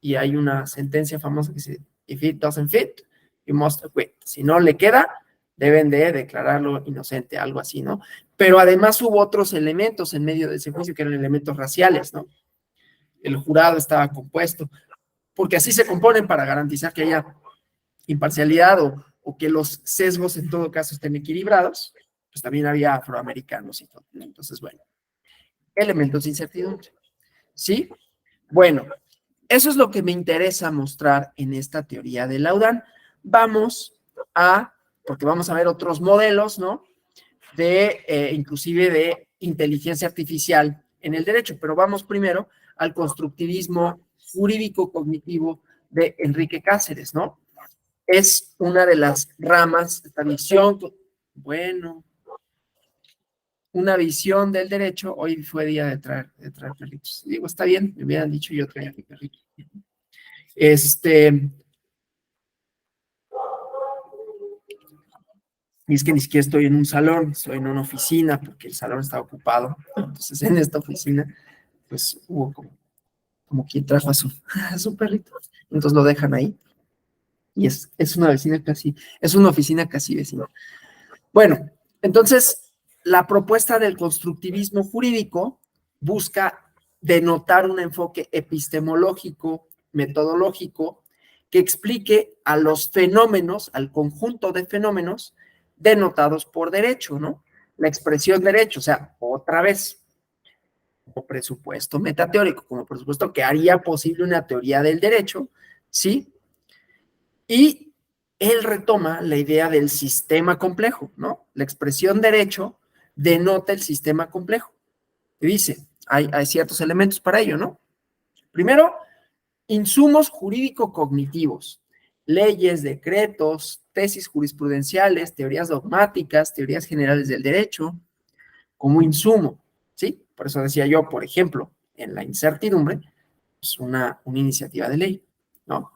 y hay una sentencia famosa que dice, if it doesn't fit, you must acquit. Si no le queda, deben de declararlo inocente, algo así, ¿no? Pero además hubo otros elementos en medio de ese juicio que eran elementos raciales, ¿no? El jurado estaba compuesto, porque así se componen para garantizar que haya imparcialidad o que los sesgos en todo caso estén equilibrados, pues también había afroamericanos y todo. Entonces, bueno, elementos de incertidumbre. ¿Sí? Bueno, eso es lo que me interesa mostrar en esta teoría de Laudán. Porque vamos a ver otros modelos, ¿no? Inclusive de inteligencia artificial en el derecho, pero vamos primero al constructivismo jurídico-cognitivo de Enrique Cáceres, ¿no? Es una de las ramas, esta visión, bueno, una visión del derecho. Hoy fue día de traer perritos. Digo, está bien, me hubieran dicho yo traía mi perrito. Y es que ni siquiera estoy en un salón, estoy en una oficina, porque el salón está ocupado. Entonces, en esta oficina, pues hubo como quien trajo a su perrito. Entonces lo dejan ahí. Y es una vecina casi, es una oficina casi vecina. Bueno, entonces, la propuesta del constructivismo jurídico busca denotar un enfoque epistemológico, metodológico, que explique a los fenómenos, al conjunto de fenómenos denotados por derecho, ¿no? La expresión derecho, o sea, otra vez, como presupuesto metateórico, como presupuesto que haría posible una teoría del derecho, ¿sí? Y él retoma la idea del sistema complejo, ¿no? La expresión derecho denota el sistema complejo. Y dice, hay ciertos elementos para ello, ¿no? Primero, insumos jurídico-cognitivos, leyes, decretos, tesis jurisprudenciales, teorías dogmáticas, teorías generales del derecho, como insumo, ¿sí? Por eso decía yo, por ejemplo, en la incertidumbre, es una iniciativa de ley, ¿no?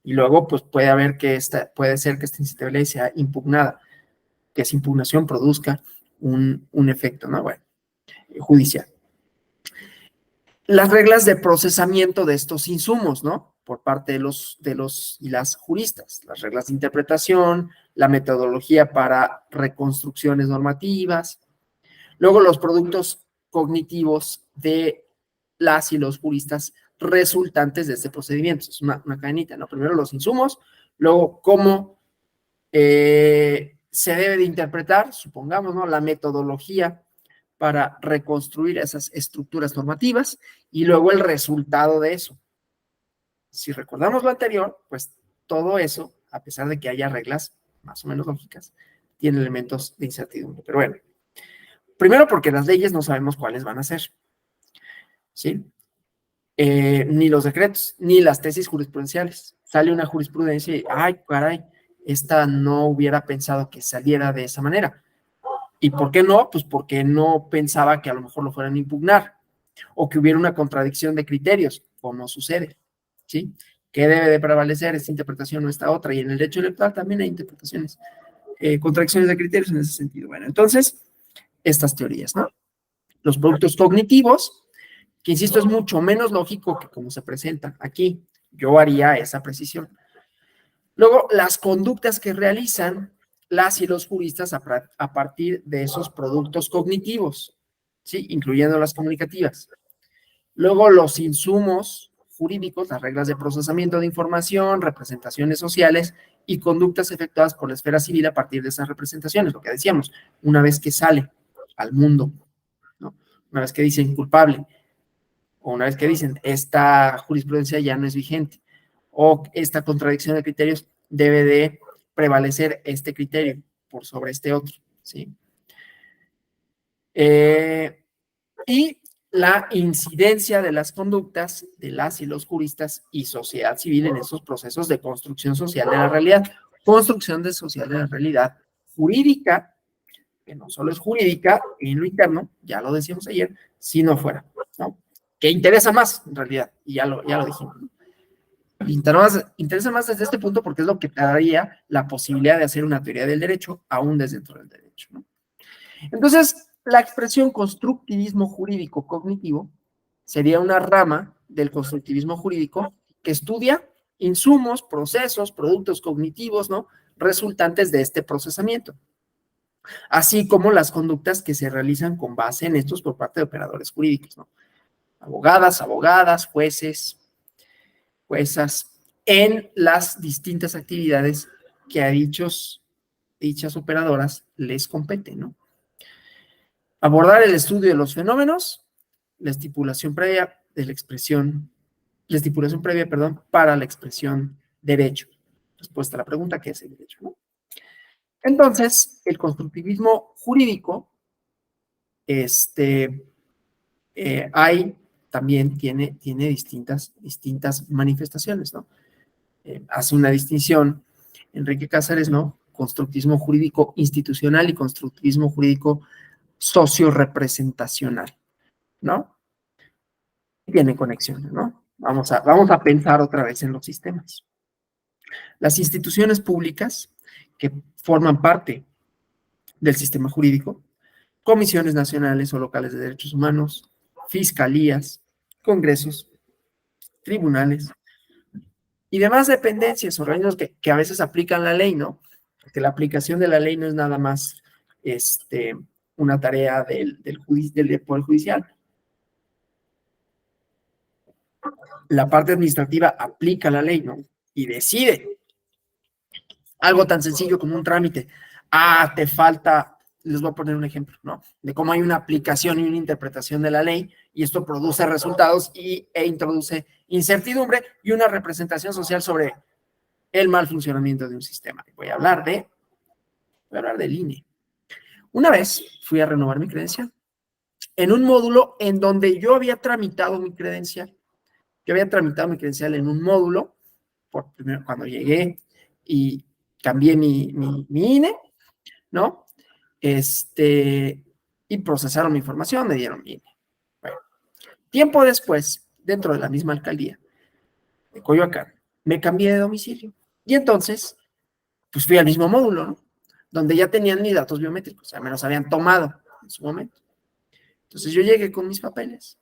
Y luego, pues puede ser que esta iniciativa de ley sea impugnada, que esa impugnación produzca un efecto, ¿no? Bueno, judicial. Las reglas de procesamiento de estos insumos, ¿no? Por parte de los y las juristas, las reglas de interpretación, la metodología para reconstrucciones normativas, luego los productos cognitivos de las y los juristas resultantes de este procedimiento. Es una cadenita, ¿no? Primero los insumos, luego cómo se debe de interpretar, supongamos, ¿no? La metodología para reconstruir esas estructuras normativas y luego el resultado de eso. Si recordamos lo anterior, pues todo eso, a pesar de que haya reglas más o menos lógicas, tiene elementos de incertidumbre. Pero bueno, primero porque las leyes no sabemos cuáles van a ser, ¿sí? Ni los decretos, ni las tesis jurisprudenciales. Sale una jurisprudencia y, ay, caray, esta no hubiera pensado que saliera de esa manera. ¿Y por qué no? Pues porque no pensaba que a lo mejor lo fueran a impugnar o que hubiera una contradicción de criterios, como sucede, ¿sí? ¿Qué debe de prevalecer esta interpretación o esta otra? Y en el derecho electoral también hay interpretaciones, contradicciones de criterios en ese sentido. Bueno, entonces, estas teorías, ¿no? Los productos cognitivos, que insisto, es mucho menos lógico que como se presenta aquí. Yo haría esa precisión. Luego, las conductas que realizan las y los juristas a partir de esos productos cognitivos, ¿sí? Incluyendo las comunicativas. Luego, los insumos jurídicos, las reglas de procesamiento de información, representaciones sociales y conductas efectuadas por la esfera civil a partir de esas representaciones, lo que decíamos, una vez que sale al mundo, ¿no? Una vez que dicen culpable, o una vez que dicen esta jurisprudencia ya no es vigente, o esta contradicción de criterios debe de prevalecer este criterio por sobre este otro, ¿sí? Y la incidencia de las conductas de las y los juristas y sociedad civil en esos procesos de construcción social de la realidad. Construcción social de la realidad jurídica, que no solo es jurídica en lo interno, ya lo decíamos ayer, sino fuera, ¿no? Que interesa más, en realidad, y ya lo dijimos, ¿no? Interesa más desde este punto porque es lo que te daría la posibilidad de hacer una teoría del derecho aún desde dentro del derecho, ¿no? Entonces, la expresión constructivismo jurídico cognitivo sería una rama del constructivismo jurídico que estudia insumos, procesos, productos cognitivos, ¿no? Resultantes de este procesamiento, así como las conductas que se realizan con base en estos por parte de operadores jurídicos, ¿no? Abogadas, jueces, juezas, en las distintas actividades que a dichas operadoras les competen, ¿no? Abordar el estudio de los fenómenos, la estipulación previa para la expresión derecho. Respuesta a la pregunta, ¿qué es el derecho? ¿No? Entonces, el constructivismo jurídico, también tiene distintas manifestaciones, ¿no? Hace una distinción Enrique Cáceres, ¿no? Constructivismo jurídico institucional y constructivismo jurídico socio-representacional, ¿no? Tiene conexiones, ¿no? Vamos a pensar otra vez en los sistemas. Las instituciones públicas que forman parte del sistema jurídico, comisiones nacionales o locales de derechos humanos, fiscalías, congresos, tribunales y demás dependencias, organismos que a veces aplican la ley, ¿no? Porque la aplicación de la ley no es nada más una tarea del Poder Judicial. La parte administrativa aplica la ley, ¿no? Y decide. Algo tan sencillo como un trámite. Te falta, les voy a poner un ejemplo, ¿no? De cómo hay una aplicación y una interpretación de la ley y esto produce resultados e introduce incertidumbre y una representación social sobre el mal funcionamiento de un sistema. Voy a hablar del INE. Una vez fui a renovar mi credencial en un módulo en donde yo había tramitado mi credencial. Yo había tramitado mi credencial en un módulo, por primero cuando llegué y cambié mi INE, ¿no? Y procesaron mi información, me dieron mi INE. Bueno, tiempo después, dentro de la misma alcaldía de Coyoacán, me cambié de domicilio. Y entonces, pues fui al mismo módulo, ¿no? Donde ya tenían mis datos biométricos, o sea, me los habían tomado en su momento. Entonces yo llegué con mis papeles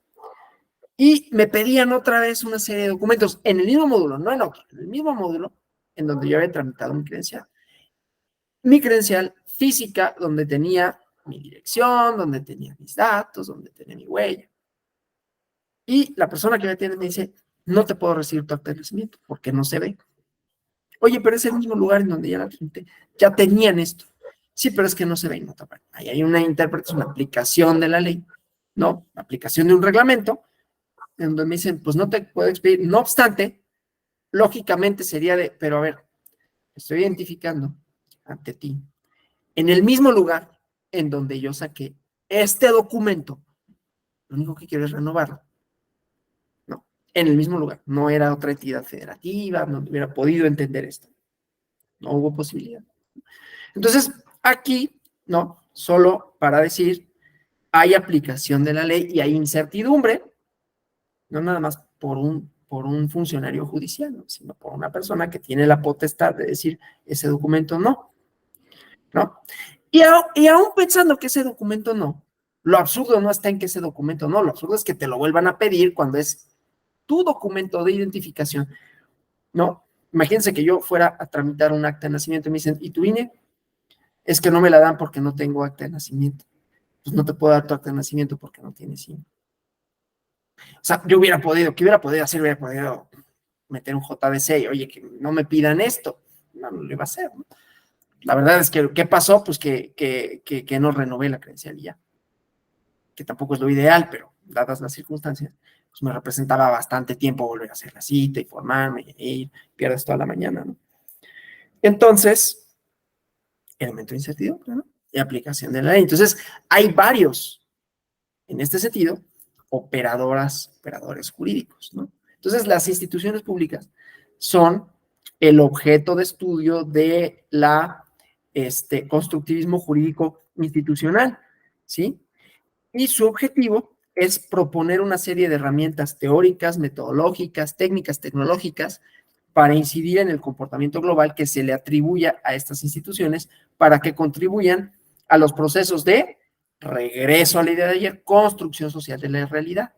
y me pedían otra vez una serie de documentos en el mismo módulo, no en otro, en el mismo módulo en donde yo había tramitado mi credencial. Mi credencial física, donde tenía mi dirección, donde tenía mis datos, donde tenía mi huella. Y la persona que me atiende me dice, no te puedo recibir tu acta de nacimiento porque no se ve. Oye, pero es el mismo lugar en donde ya la gente ya tenían esto. Sí, pero es que no se ve y no tapan. Ahí hay una interpretación, una aplicación de la ley, ¿no? Aplicación de un reglamento, en donde me dicen, pues no te puedo expedir. No obstante, lógicamente sería pero a ver, estoy identificando ante ti, en el mismo lugar en donde yo saqué este documento, lo único que quiero es renovarlo. No, en el mismo lugar. No era otra entidad federativa, no hubiera podido entender esto. No hubo posibilidad. Entonces, aquí, ¿no? Solo para decir, hay aplicación de la ley y hay incertidumbre, no nada más por un funcionario judicial, ¿no? Sino por una persona que tiene la potestad de decir, ese documento no, ¿no? Y aún pensando que ese documento no, lo absurdo no está en que ese documento no, lo absurdo es que te lo vuelvan a pedir cuando es tu documento de identificación, ¿no? Imagínense que yo fuera a tramitar un acta de nacimiento y me dicen, ¿y tu INE? Es que no me la dan porque no tengo acta de nacimiento. Pues no te puedo dar tu acta de nacimiento porque no tienes INE. O sea, yo hubiera podido, ¿qué hubiera podido hacer? Hubiera podido meter un JDC y, oye, que no me pidan esto. No, no lo iba a hacer, ¿no? La verdad es que, ¿qué pasó? Pues que no renové la credencial y ya. Que tampoco es lo ideal, pero dadas las circunstancias, pues me representaba bastante tiempo volver a hacer la cita y formarme y ir, pierdes toda la mañana, ¿no? Entonces, elemento de incertidumbre, ¿no? Y aplicación de la ley. Entonces, hay varios, en este sentido, operadores jurídicos, ¿no? Entonces, las instituciones públicas son el objeto de estudio de la constructivismo jurídico institucional, ¿sí? Y su objetivo es proponer una serie de herramientas teóricas, metodológicas, técnicas, tecnológicas, para incidir en el comportamiento global que se le atribuya a estas instituciones para que contribuyan a los procesos de regreso a la idea de ayer, construcción social de la realidad,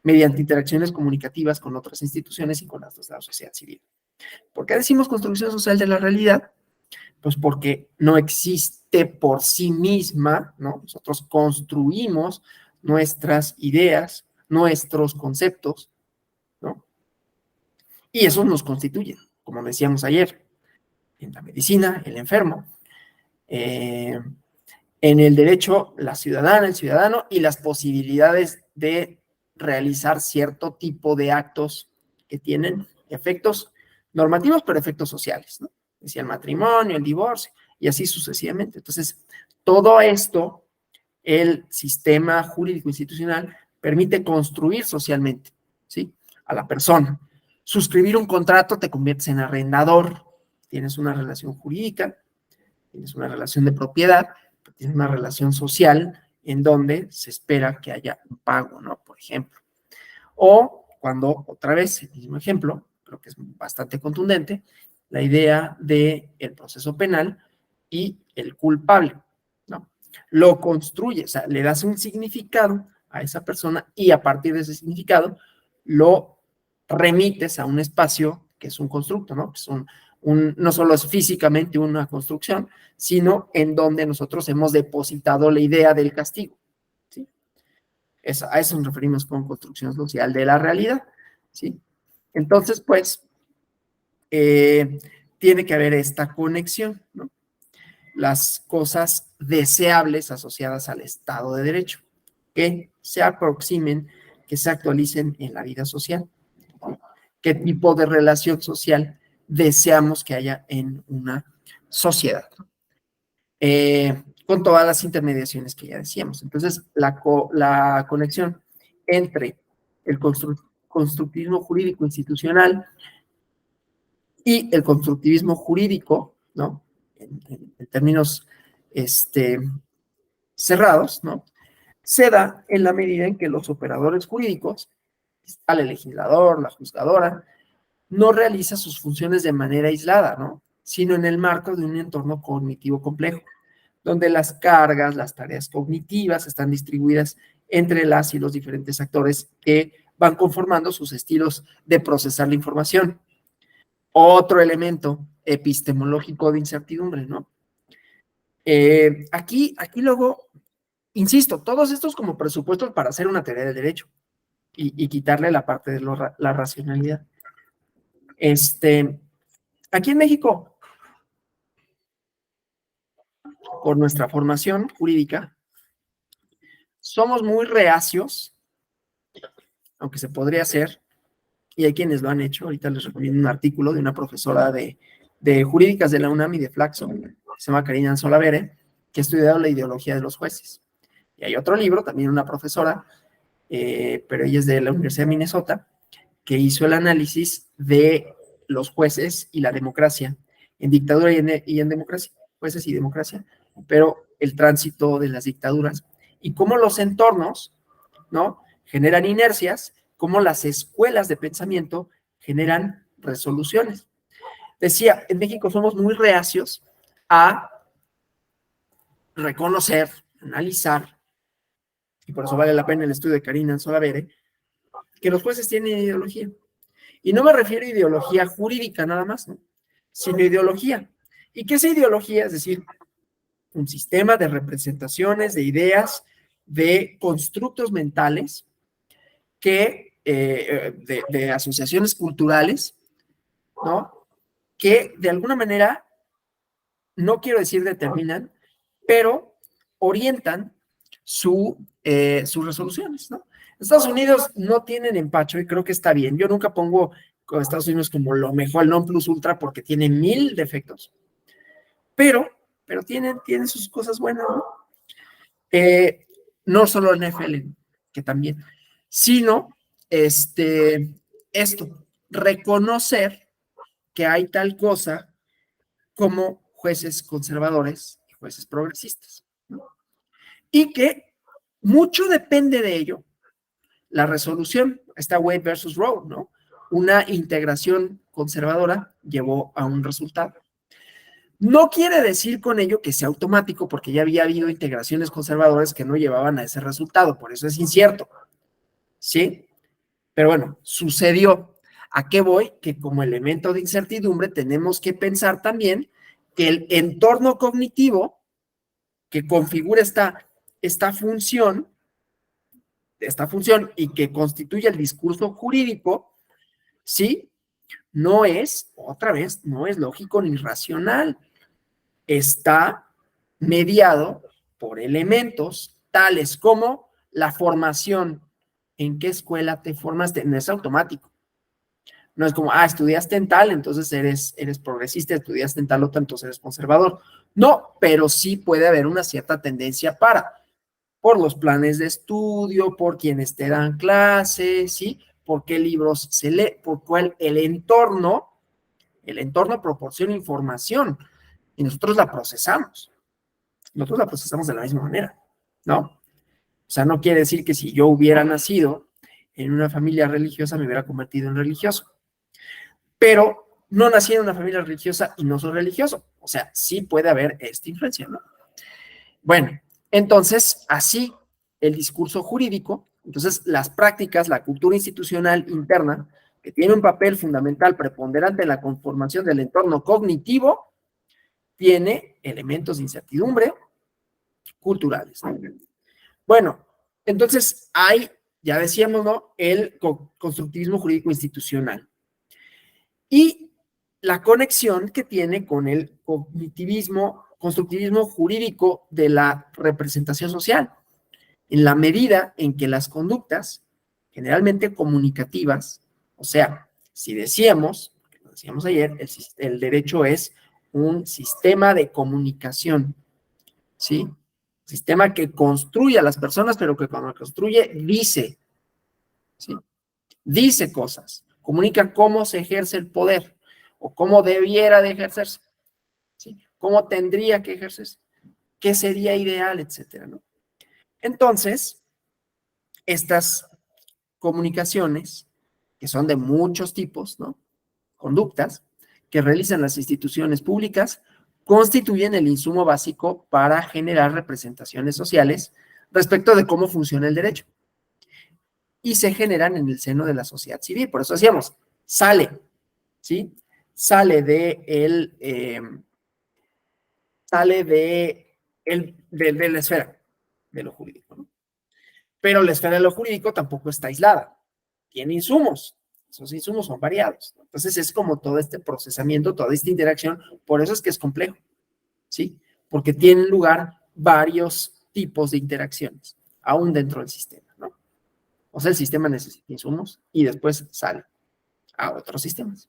mediante interacciones comunicativas con otras instituciones y con las de la sociedad civil. ¿Por qué decimos construcción social de la realidad? Pues porque no existe por sí misma, ¿no? Nosotros construimos nuestras ideas, nuestros conceptos, ¿no? Y eso nos constituye, como decíamos ayer, en la medicina, el enfermo, en el derecho, la ciudadana, el ciudadano y las posibilidades de realizar cierto tipo de actos que tienen efectos normativos, pero efectos sociales, ¿no? Decía el matrimonio, el divorcio, y así sucesivamente. Entonces, todo esto, el sistema jurídico institucional permite construir socialmente, ¿sí? A la persona. Suscribir un contrato te conviertes en arrendador, tienes una relación jurídica, tienes una relación de propiedad, tienes una relación social en donde se espera que haya un pago, ¿no? Por ejemplo. O cuando, otra vez, el mismo ejemplo, creo que es bastante contundente, la idea del proceso penal y el culpable, ¿no? Lo construye, o sea, le das un significado a esa persona y a partir de ese significado lo remites a un espacio que es un constructo, ¿no? Que es no solo es físicamente una construcción, sino en donde nosotros hemos depositado la idea del castigo, ¿sí? A eso nos referimos con construcción social de la realidad, ¿sí? Entonces, pues, tiene que haber esta conexión, ¿no? Las cosas deseables asociadas al Estado de Derecho, que se aproximen, que se actualicen en la vida social. ¿Qué tipo de relación social deseamos que haya en una sociedad, con todas las intermediaciones que ya decíamos. Entonces, la conexión entre el constructivismo jurídico institucional y el constructivismo jurídico, ¿no? En términos cerrados, ¿no? Se da en la medida en que los operadores jurídicos, el legislador, la juzgadora, no realiza sus funciones de manera aislada, ¿no? Sino en el marco de un entorno cognitivo complejo, donde las cargas, las tareas cognitivas están distribuidas entre las y los diferentes actores que van conformando sus estilos de procesar la información. Otro elemento epistemológico de incertidumbre, ¿no? Aquí luego, insisto, todos estos como presupuestos para hacer una teoría del derecho y quitarle la parte de la racionalidad. Aquí en México, por nuestra formación jurídica, somos muy reacios, aunque se podría hacer, y hay quienes lo han hecho. Ahorita les recomiendo un artículo de una profesora de jurídicas de la UNAM y de Flaxo, que se llama Karina Solavere, que ha estudiado la ideología de los jueces. Y hay otro libro, también una profesora, pero ella es de la Universidad de Minnesota, que hizo el análisis de los jueces y la democracia, en dictadura y en democracia, jueces y democracia, pero el tránsito de las dictaduras y cómo los entornos, ¿no?, generan inercias, cómo las escuelas de pensamiento generan resoluciones. Decía, en México somos muy reacios a reconocer, analizar, y por eso vale la pena el estudio de Karina Solavere, que los jueces tienen ideología. Y no me refiero a ideología jurídica nada más, ¿no?, sino ideología. ¿Y qué es ideología? Es decir, un sistema de representaciones, de ideas, de constructos mentales, que, de asociaciones culturales, ¿no?, que de alguna manera, no quiero decir determinan, pero orientan sus resoluciones, ¿no? Estados Unidos no tienen empacho y creo que está bien. Yo nunca pongo a Estados Unidos como lo mejor, el non plus ultra, porque tiene 1000 defectos, pero tienen sus cosas buenas, ¿no? No solo el NFL, que también, sino esto, reconocer que hay tal cosa como jueces conservadores y jueces progresistas, ¿no? Y que mucho depende de ello la resolución, esta Wade versus Roe, ¿no? Una integración conservadora llevó a un resultado. No quiere decir con ello que sea automático, porque ya había habido integraciones conservadoras que no llevaban a ese resultado, por eso es incierto, ¿sí? Pero bueno, sucedió. ¿A qué voy? Que como elemento de incertidumbre tenemos que pensar también que el entorno cognitivo que configura esta función y que constituye el discurso jurídico, ¿sí?, no es, otra vez, no es lógico ni racional. Está mediado por elementos tales como la formación. ¿En qué escuela te formaste? No es automático. No es como, estudiaste en tal, entonces eres progresista, estudiaste en tal otra, entonces eres conservador. No, pero sí puede haber una cierta tendencia por los planes de estudio, por quienes te dan clases, ¿sí?, por qué libros se lee, por cuál el entorno proporciona información y nosotros la procesamos. Nosotros la procesamos de la misma manera, ¿no? O sea, no quiere decir que si yo hubiera nacido en una familia religiosa me hubiera convertido en religioso. Pero no nací en una familia religiosa y no soy religioso. O sea, sí puede haber esta influencia, ¿no? Bueno, entonces, así el discurso jurídico, entonces las prácticas, la cultura institucional interna, que tiene un papel fundamental preponderante en la conformación del entorno cognitivo, tiene elementos de incertidumbre culturales, ¿no? Bueno, entonces hay, ya decíamos, ¿no?, el constructivismo jurídico institucional y la conexión que tiene con el constructivismo jurídico de la representación social, en la medida en que las conductas, generalmente comunicativas, o sea, si decíamos, como decíamos ayer, el derecho es un sistema de comunicación, ¿sí? Sistema que construye a las personas, pero que cuando construye, dice, ¿sí? Dice cosas, comunica cómo se ejerce el poder o cómo debiera de ejercerse, ¿sí? Cómo tendría que ejercerse, qué sería ideal, etcétera, ¿no? Entonces, estas comunicaciones, que son de muchos tipos, ¿no? Conductas que realizan las instituciones públicas, constituyen el insumo básico para generar representaciones sociales respecto de cómo funciona el derecho y se generan en el seno de la sociedad civil. Por eso decíamos, sale, ¿sí? Sale de la esfera de lo jurídico, ¿no? Pero la esfera de lo jurídico tampoco está aislada, tiene insumos, esos insumos son variados. Entonces es como todo este procesamiento, toda esta interacción, por eso es que es complejo, ¿sí? Porque tienen lugar varios tipos de interacciones, aún dentro del sistema, ¿no? O sea, el sistema necesita insumos y después sale a otros sistemas.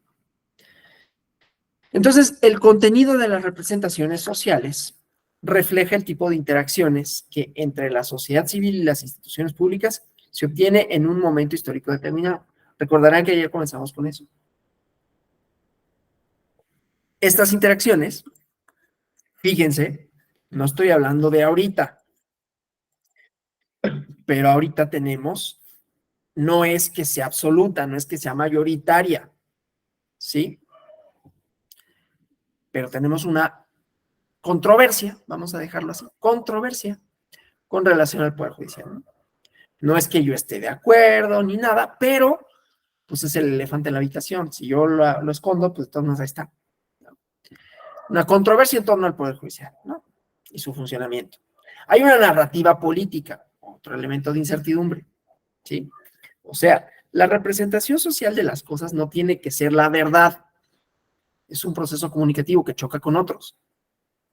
Entonces, el contenido de las representaciones sociales refleja el tipo de interacciones que entre la sociedad civil y las instituciones públicas se obtiene en un momento histórico determinado. Recordarán que ayer comenzamos con eso. Estas interacciones, fíjense, no estoy hablando de ahorita, pero ahorita tenemos, no es que sea absoluta, no es que sea mayoritaria, ¿sí? Pero tenemos una controversia, vamos a dejarlo así, controversia con relación al Poder Judicial, ¿no? No es que yo esté de acuerdo ni nada, pero pues es el elefante en la habitación. Si yo lo escondo, pues entonces ahí está, ¿no? Una controversia en torno al Poder Judicial, ¿no? Y su funcionamiento. Hay una narrativa política, otro elemento de incertidumbre, ¿sí? O sea, la representación social de las cosas no tiene que ser la verdad. Es un proceso comunicativo que choca con otros,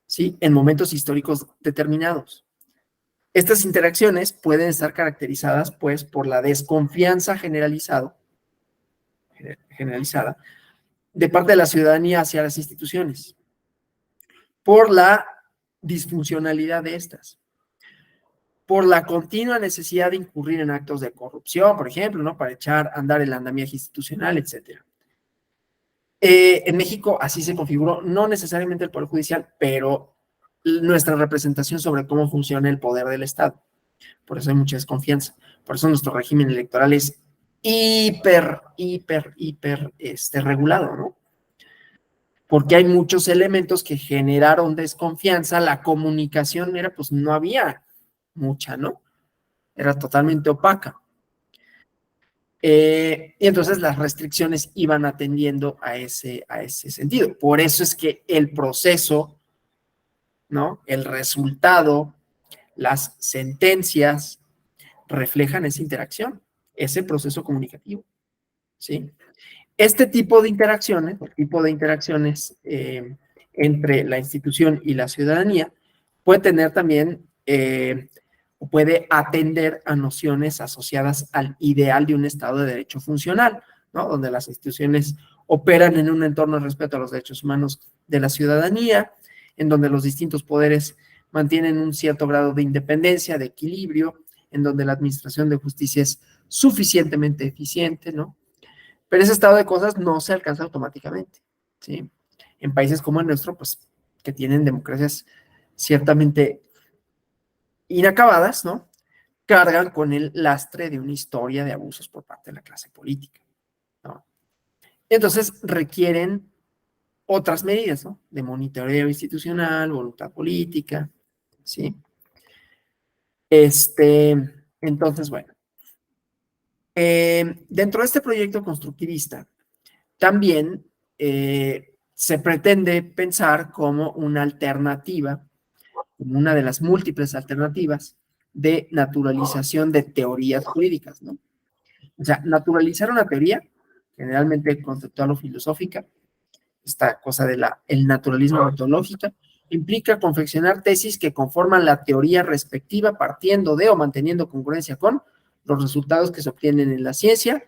¿sí? En momentos históricos determinados. Estas interacciones pueden estar caracterizadas, pues, por la desconfianza generalizada de parte de la ciudadanía hacia las instituciones, por la disfuncionalidad de estas, por la continua necesidad de incurrir en actos de corrupción, por ejemplo, ¿no? Para echar a andar el andamiaje institucional, etcétera. En México así se configuró, no necesariamente el Poder Judicial, pero nuestra representación sobre cómo funciona el poder del Estado. Por eso hay mucha desconfianza. Por eso nuestro régimen electoral es hiper regulado, ¿no? Porque hay muchos elementos que generaron desconfianza. La comunicación era, pues no había mucha, ¿no? Era totalmente opaca. Y entonces las restricciones iban atendiendo a ese sentido. Por eso es que el proceso, ¿no? El resultado, las sentencias reflejan esa interacción, ese proceso comunicativo, ¿sí? Este tipo de interacciones, entre la institución y la ciudadanía, puede tener también, puede atender a nociones asociadas al ideal de un Estado de Derecho funcional, ¿no? Donde las instituciones operan en un entorno de respeto a los derechos humanos de la ciudadanía, en donde los distintos poderes mantienen un cierto grado de independencia, de equilibrio, en donde la administración de justicia es suficientemente eficiente, ¿no? Pero ese estado de cosas no se alcanza automáticamente, ¿sí? En países como el nuestro, pues, que tienen democracias ciertamente inacabadas, ¿no? Cargan con el lastre de una historia de abusos por parte de la clase política, ¿no? Entonces requieren otras medidas, ¿no? De monitoreo institucional, voluntad política, ¿sí? Entonces, bueno, dentro de este proyecto constructivista, también se pretende pensar como una alternativa, como una de las múltiples alternativas de naturalización de teorías jurídicas, ¿no? O sea, naturalizar una teoría, generalmente conceptual o filosófica, esta cosa del naturalismo metodológico, implica confeccionar tesis que conforman la teoría respectiva partiendo de o manteniendo congruencia con los resultados que se obtienen en la ciencia,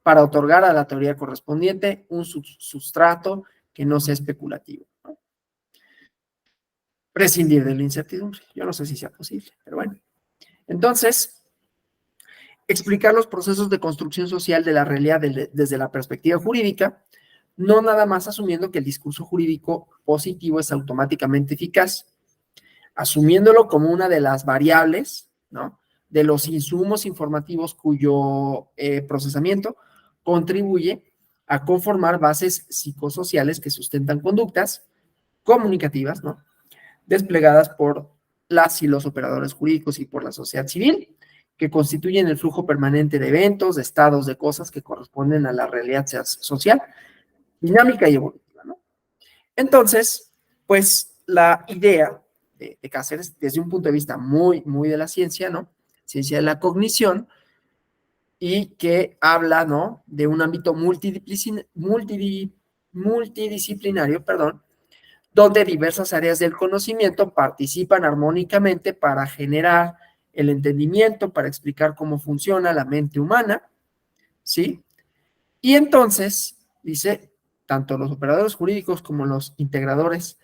para otorgar a la teoría correspondiente un sustrato que no sea especulativo, ¿no? Prescindir de la incertidumbre. Yo no sé si sea posible, pero bueno. Entonces, explicar los procesos de construcción social de la realidad desde la perspectiva jurídica, no nada más asumiendo que el discurso jurídico positivo es automáticamente eficaz, asumiéndolo como una de las variables, ¿no?, de los insumos informativos cuyo procesamiento contribuye a conformar bases psicosociales que sustentan conductas comunicativas, ¿no?, desplegadas por las y los operadores jurídicos y por la sociedad civil, que constituyen el flujo permanente de eventos, de estados, de cosas que corresponden a la realidad social, dinámica y evolutiva, ¿no? Entonces, pues la idea de Cáceres, desde un punto de vista muy, muy de la ciencia, ¿no? Ciencia de la cognición, y que habla, ¿no?, de un ámbito multidisciplinario, perdón, donde diversas áreas del conocimiento participan armónicamente para generar el entendimiento, para explicar cómo funciona la mente humana, ¿sí? Y entonces, dice, tanto los operadores jurídicos como los integrantes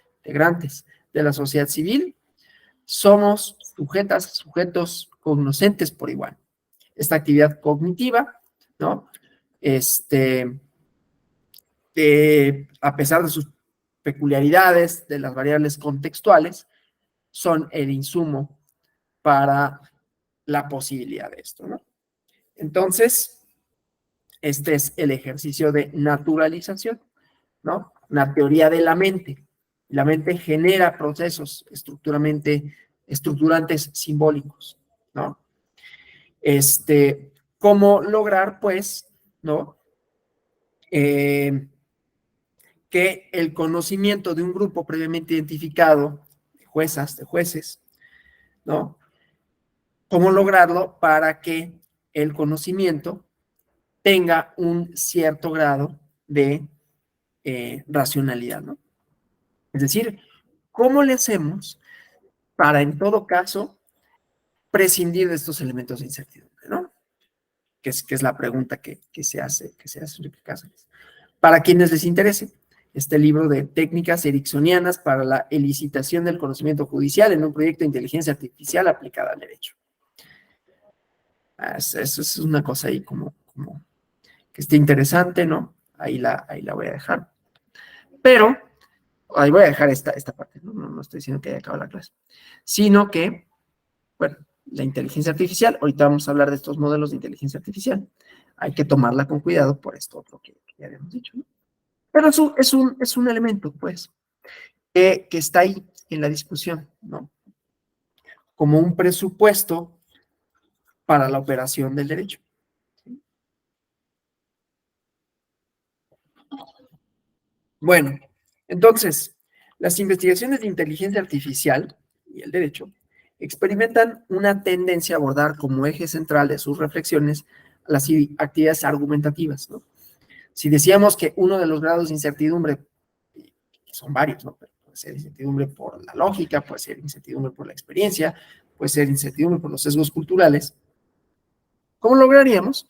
de la sociedad civil, somos sujetos cognoscentes por igual. Esta actividad cognitiva, ¿no? A pesar de sus peculiaridades, de las variables contextuales, son el insumo para la posibilidad de esto, ¿no? Entonces, este es el ejercicio de naturalización, ¿no? Una teoría de la mente. La mente genera procesos estructurantes simbólicos, ¿no? ¿Cómo lograr, pues, ¿no?, que el conocimiento de un grupo previamente identificado, de juezas, de jueces, ¿no?, cómo lograrlo para que el conocimiento tenga un cierto grado de racionalidad, ¿no? Es decir, ¿cómo le hacemos para, en todo caso, prescindir de estos elementos de incertidumbre, ¿no? Que es la pregunta que se hace Enrique Cáceres. Para quienes les interese, este libro de técnicas ericksonianas para la elicitación del conocimiento judicial en un proyecto de inteligencia artificial aplicada al derecho. Eso es una cosa ahí como que esté interesante, ¿no? Ahí la voy a dejar. Pero, ahí voy a dejar esta parte, ¿no? No estoy diciendo que haya acabado la clase, sino que, bueno, la inteligencia artificial, ahorita vamos a hablar de estos modelos de inteligencia artificial, hay que tomarla con cuidado por esto otro que ya habíamos dicho, ¿no? Pero es un elemento, pues, que está ahí en la discusión, ¿no? Como un presupuesto para la operación del derecho. Bueno, entonces, las investigaciones de inteligencia artificial y el derecho experimentan una tendencia a abordar como eje central de sus reflexiones las actividades argumentativas, ¿no? Si decíamos que uno de los grados de incertidumbre, que son varios, ¿no? Pero puede ser incertidumbre por la lógica, puede ser incertidumbre por la experiencia, puede ser incertidumbre por los sesgos culturales. ¿Cómo lograríamos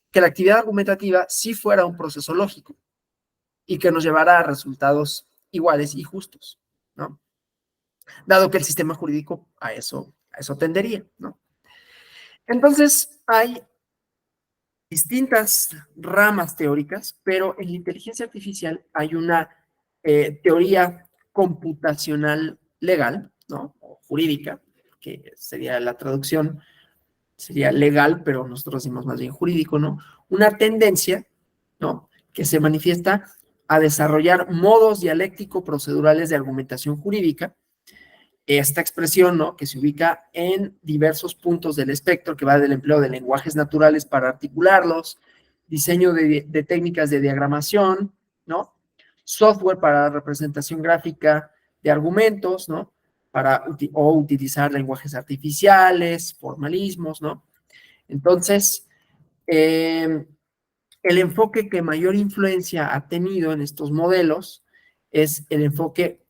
que la actividad argumentativa sí fuera un proceso lógico y que nos llevara a resultados iguales y justos, ¿no? Dado que el sistema jurídico a eso tendería, ¿no? Entonces, hay distintas ramas teóricas, pero en la inteligencia artificial hay una teoría computacional legal, ¿no?, o jurídica, que sería la traducción, sería legal, pero nosotros decimos más bien jurídico, ¿no? Una tendencia, ¿no?, que se manifiesta a desarrollar modos dialéctico-procedurales de argumentación jurídica. Esta expresión, ¿no?, que se ubica en diversos puntos del espectro, que va del empleo de lenguajes naturales para articularlos, diseño de técnicas de diagramación, ¿no?, software para representación gráfica de argumentos, ¿no?, o utilizar lenguajes artificiales, formalismos, ¿no? Entonces, el enfoque que mayor influencia ha tenido en estos modelos es el enfoque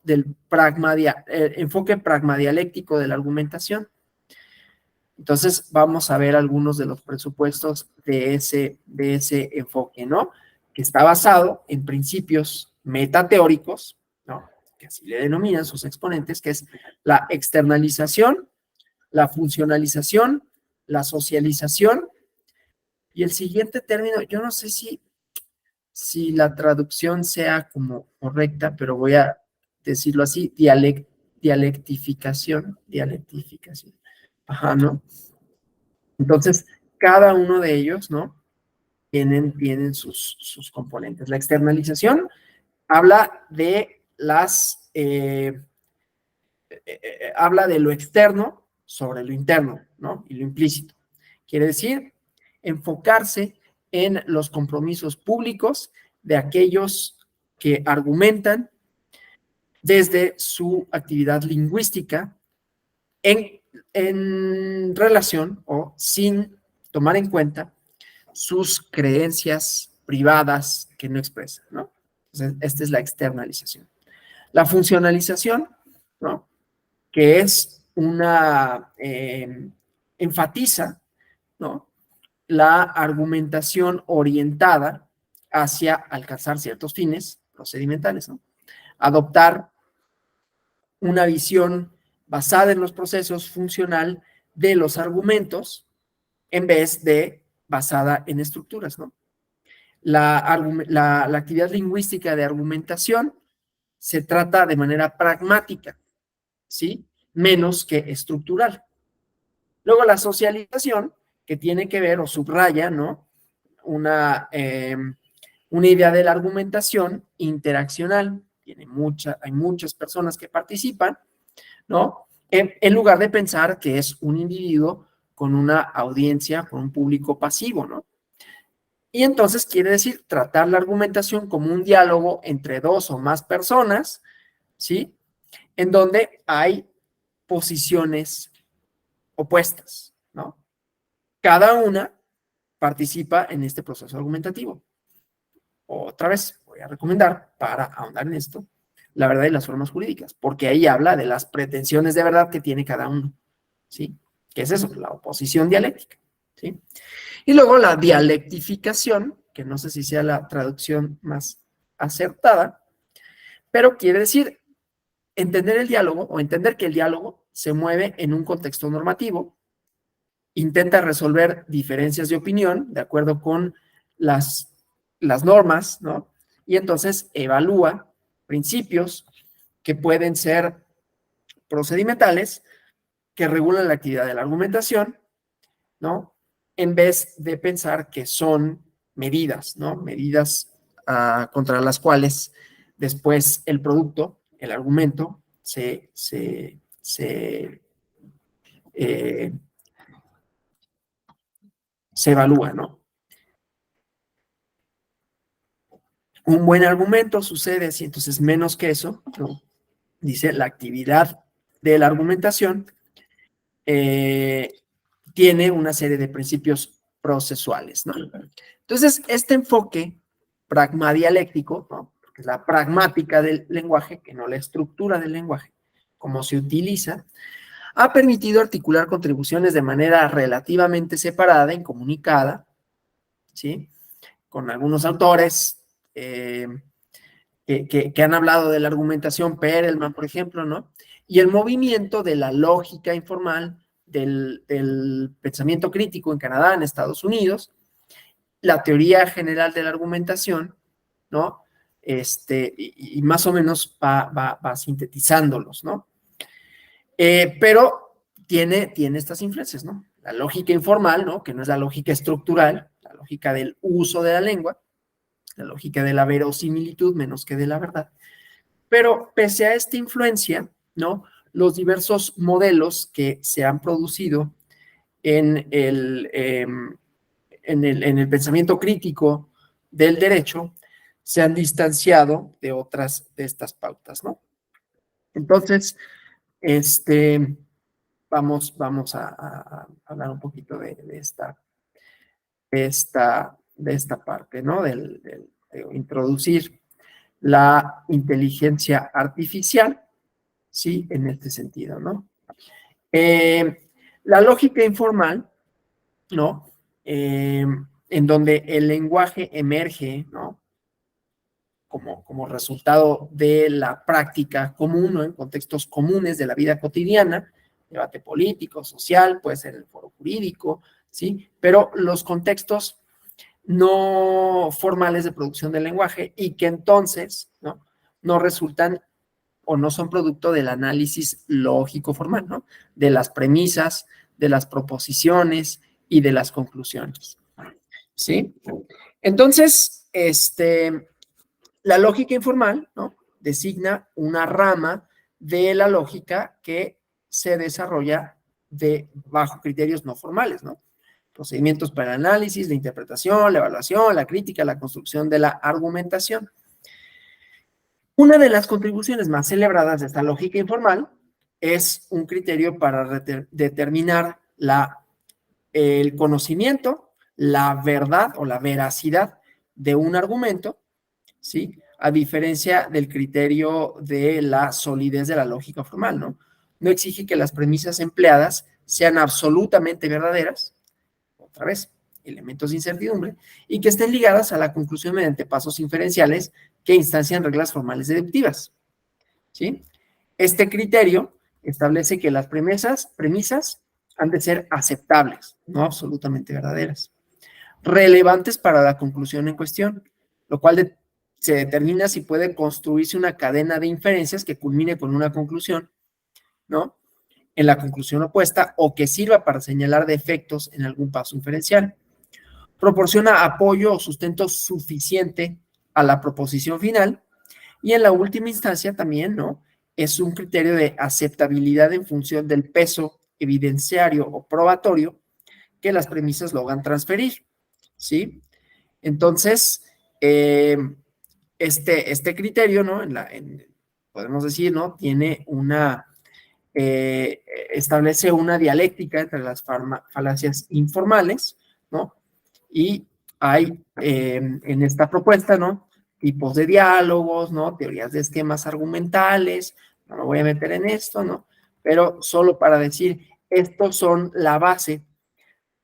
pragmadialéctico de la argumentación. Entonces, vamos a ver algunos de los presupuestos de ese enfoque, ¿no? Que está basado en principios metateóricos, ¿no? Que así le denominan sus exponentes, que es la externalización, la funcionalización, la socialización, y el siguiente término, yo no sé si la traducción sea como correcta, pero voy a decirlo así, dialectificación. Ajá, ¿no? Entonces, cada uno de ellos, ¿no? Tienen sus componentes. La externalización habla de habla de lo externo sobre lo interno, ¿no? Y lo implícito. Quiere decir, enfocarse en los compromisos públicos de aquellos que argumentan desde su actividad lingüística en relación o sin tomar en cuenta sus creencias privadas que no expresan, ¿no? Entonces, esta es la externalización. La funcionalización, ¿no? Que es enfatiza, ¿no? La argumentación orientada hacia alcanzar ciertos fines procedimentales, ¿no? Adoptar una visión basada en los procesos funcional de los argumentos en vez de basada en estructuras, ¿no? La actividad lingüística de argumentación se trata de manera pragmática, ¿sí? Menos que estructural. Luego la socialización, que tiene que ver o subraya, ¿no? Una idea de la argumentación interaccional. Hay muchas personas que participan, ¿no? En lugar de pensar que es un individuo con una audiencia, con un público pasivo, ¿no? Y entonces quiere decir tratar la argumentación como un diálogo entre dos o más personas, ¿sí? En donde hay posiciones opuestas, ¿no? Cada una participa en este proceso argumentativo. Otra vez voy a recomendar, para ahondar en esto, La verdad y las formas jurídicas, porque ahí habla de las pretensiones de verdad que tiene cada uno, ¿sí? ¿Qué es eso? La oposición dialéctica, ¿sí? Y luego la dialectificación, que no sé si sea la traducción más acertada, pero quiere decir entender el diálogo o entender que el diálogo se mueve en un contexto normativo, intenta resolver diferencias de opinión de acuerdo con las normas, ¿no? Y entonces evalúa principios que pueden ser procedimentales, que regulan la actividad de la argumentación, ¿no? En vez de pensar que son medidas, ¿no? Medidas contra las cuales después el producto, el argumento, eh, se evalúa, ¿no? Un buen argumento sucede si entonces menos que eso, ¿no? Dice la actividad de la argumentación eh, tiene una serie de principios procesuales, ¿no? Entonces, este enfoque pragmadialéctico, ¿no? Que es la pragmática del lenguaje, que no la estructura del lenguaje, como se utiliza, ha permitido articular contribuciones de manera relativamente separada, incomunicada, ¿sí? Con algunos autores que han hablado de la argumentación, Perelman, por ejemplo, ¿no? Y el movimiento de la lógica informal, del pensamiento crítico en Canadá, en Estados Unidos, la teoría general de la argumentación, ¿no? Y más o menos va sintetizándolos, ¿no? Pero tiene estas influencias, ¿no? La lógica informal, ¿no? Que no es la lógica estructural, la lógica del uso de la lengua, la lógica de la verosimilitud menos que de la verdad. Pero pese a esta influencia, ¿no? Los diversos modelos que se han producido en el pensamiento crítico del derecho se han distanciado de otras de estas pautas, ¿no? Entonces, vamos a hablar un poquito de esta parte, ¿no? De introducir la inteligencia artificial, ¿sí? En este sentido, ¿no? La lógica informal, ¿no? En donde el lenguaje emerge, ¿no? Como resultado de la práctica común, ¿no? En contextos comunes de la vida cotidiana, debate político, social, puede ser el foro jurídico, ¿sí? Pero los contextos no formales de producción del lenguaje y que entonces, ¿no? No resultan o no son producto del análisis lógico formal, ¿no? De las premisas, de las proposiciones y de las conclusiones, ¿sí? Entonces, la lógica informal, ¿no? Designa una rama de la lógica que se desarrolla bajo criterios no formales, ¿no? Procedimientos para el análisis, la interpretación, la evaluación, la crítica, la construcción de la argumentación. Una de las contribuciones más celebradas de esta lógica informal es un criterio para determinar el conocimiento, la verdad o la veracidad de un argumento, ¿sí? A diferencia del criterio de la solidez de la lógica formal, ¿no? No exige que las premisas empleadas sean absolutamente verdaderas, otra vez, elementos de incertidumbre, y que estén ligadas a la conclusión mediante pasos inferenciales que instancian reglas formales deductivas, ¿sí? Este criterio establece que las premisas han de ser aceptables, no absolutamente verdaderas, relevantes para la conclusión en cuestión, lo cual se determina si puede construirse una cadena de inferencias que culmine con una conclusión, ¿no? En la conclusión opuesta o que sirva para señalar defectos en algún paso inferencial. Proporciona apoyo o sustento suficiente a la proposición final y en la última instancia también, ¿no? Es un criterio de aceptabilidad en función del peso evidenciario o probatorio que las premisas logran transferir, ¿sí? Entonces, este criterio, ¿no? Podemos decir, ¿no? Tiene establece una dialéctica entre las falacias informales, ¿no? Y hay en esta propuesta, ¿no? Tipos de diálogos, ¿no? Teorías de esquemas argumentales, no me voy a meter en esto, ¿no? Pero solo para decir, estos son la base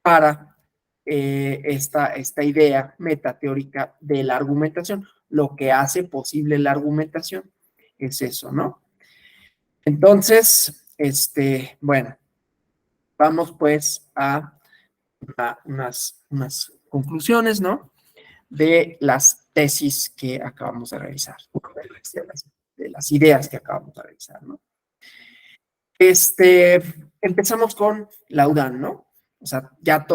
para esta idea metateórica de la argumentación. Lo que hace posible la argumentación es eso, ¿no? Entonces, bueno, vamos pues a unas conclusiones, ¿no? De las tesis que acabamos de revisar, de las ideas que acabamos de revisar, ¿no? Empezamos con la UDAN, ¿no? O sea, ya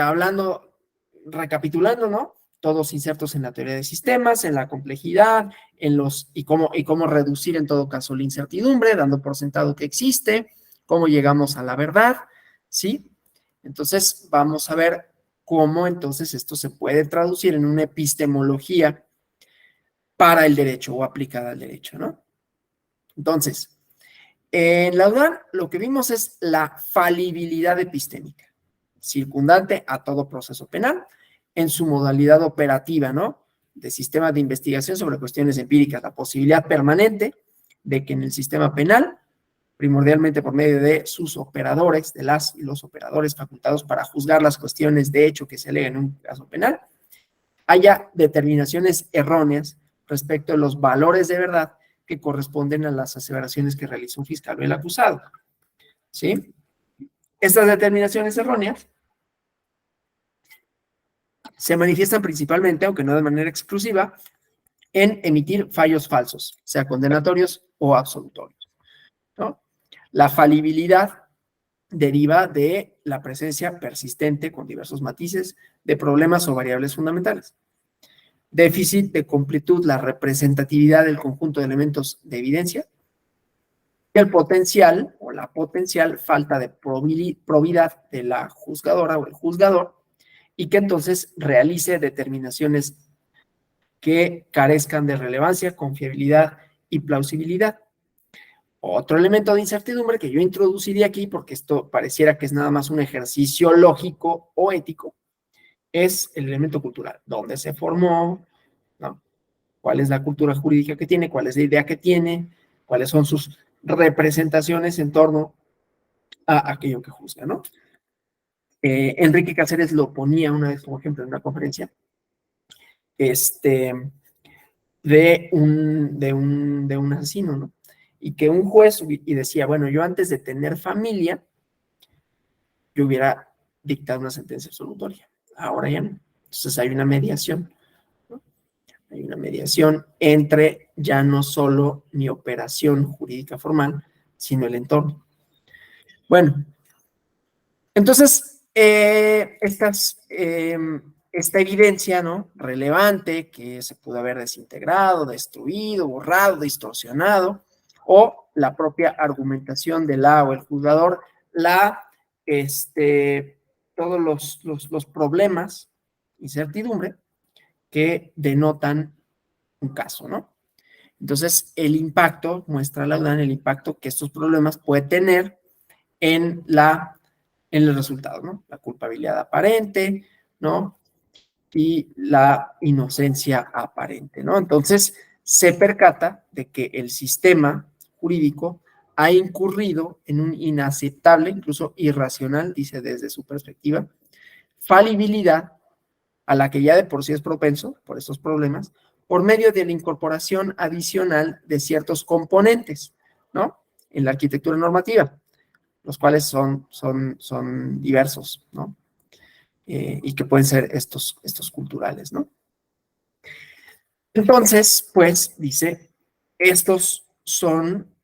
hablando, recapitulando, ¿no? Todos insertos en la teoría de sistemas, en la complejidad, y cómo reducir en todo caso la incertidumbre, dando por sentado que existe, cómo llegamos a la verdad, ¿sí? Entonces, vamos a ver cómo entonces esto se puede traducir en una epistemología para el derecho o aplicada al derecho, ¿no? Entonces, en la UDAN lo que vimos es la falibilidad epistémica, circundante a todo proceso penal, en su modalidad operativa, ¿no? De sistema de investigación sobre cuestiones empíricas, la posibilidad permanente de que en el sistema penal, primordialmente por medio de sus operadores, de las y los operadores facultados para juzgar las cuestiones de hecho que se aleguen en un caso penal, haya determinaciones erróneas respecto a los valores de verdad que corresponden a las aseveraciones que realiza un fiscal o el acusado, ¿sí? Estas determinaciones erróneas se manifiestan principalmente, aunque no de manera exclusiva, en emitir fallos falsos, sea condenatorios o absolutorios, ¿no? La falibilidad deriva de la presencia persistente, con diversos matices, de problemas o variables fundamentales. Déficit de completud, la representatividad del conjunto de elementos de evidencia, y el potencial o la potencial falta de probidad de la juzgadora o el juzgador, y que entonces realice determinaciones que carezcan de relevancia, confiabilidad y plausibilidad. Otro elemento de incertidumbre que yo introduciría aquí, porque esto pareciera que es nada más un ejercicio lógico o ético, es el elemento cultural. ¿Dónde se formó? ¿No? ¿Cuál es la cultura jurídica que tiene? ¿Cuál es la idea que tiene? ¿Cuáles son sus representaciones en torno a aquello que juzga, ¿no? Enrique Cáceres lo ponía una vez como ejemplo en una conferencia, de un asesino, ¿no? Y que un juez y decía, bueno, yo antes de tener familia, yo hubiera dictado una sentencia absolutoria. Ahora ya no. Entonces hay una mediación, ¿no? Hay una mediación entre ya no solo mi operación jurídica formal, sino el entorno. Bueno, entonces, esta evidencia, ¿no? Relevante que se pudo haber desintegrado, destruido, borrado, distorsionado, o la propia argumentación de la o el juzgador, todos los problemas, incertidumbre, que denotan un caso, ¿no? Entonces, el impacto, muestra la UDAN, el impacto que estos problemas pueden tener en el resultado, ¿no? La culpabilidad aparente, ¿no? Y la inocencia aparente, ¿no? Entonces, se percata de que el sistema jurídico ha incurrido en un inaceptable, incluso irracional, dice desde su perspectiva, falibilidad a la que ya de por sí es propenso por estos problemas, por medio de la incorporación adicional de ciertos componentes, ¿no? En la arquitectura normativa, los cuales son diversos, ¿no? Y que pueden ser estos culturales, ¿no? Entonces, pues, dice, estos son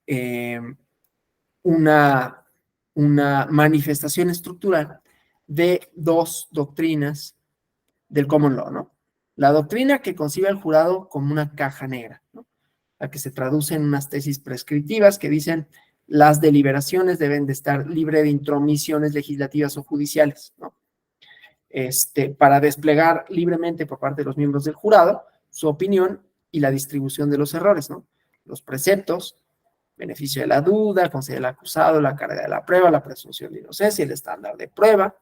una, una manifestación estructural de dos doctrinas del common law, ¿no? La doctrina que concibe al jurado como una caja negra, ¿no? La que se traduce en unas tesis prescriptivas que dicen las deliberaciones deben de estar libres de intromisiones legislativas o judiciales, ¿no? Para desplegar libremente por parte de los miembros del jurado su opinión y la distribución de los errores, ¿no? Los preceptos, beneficio de la duda, consejo del acusado, la carga de la prueba, la presunción de inocencia, el estándar de prueba,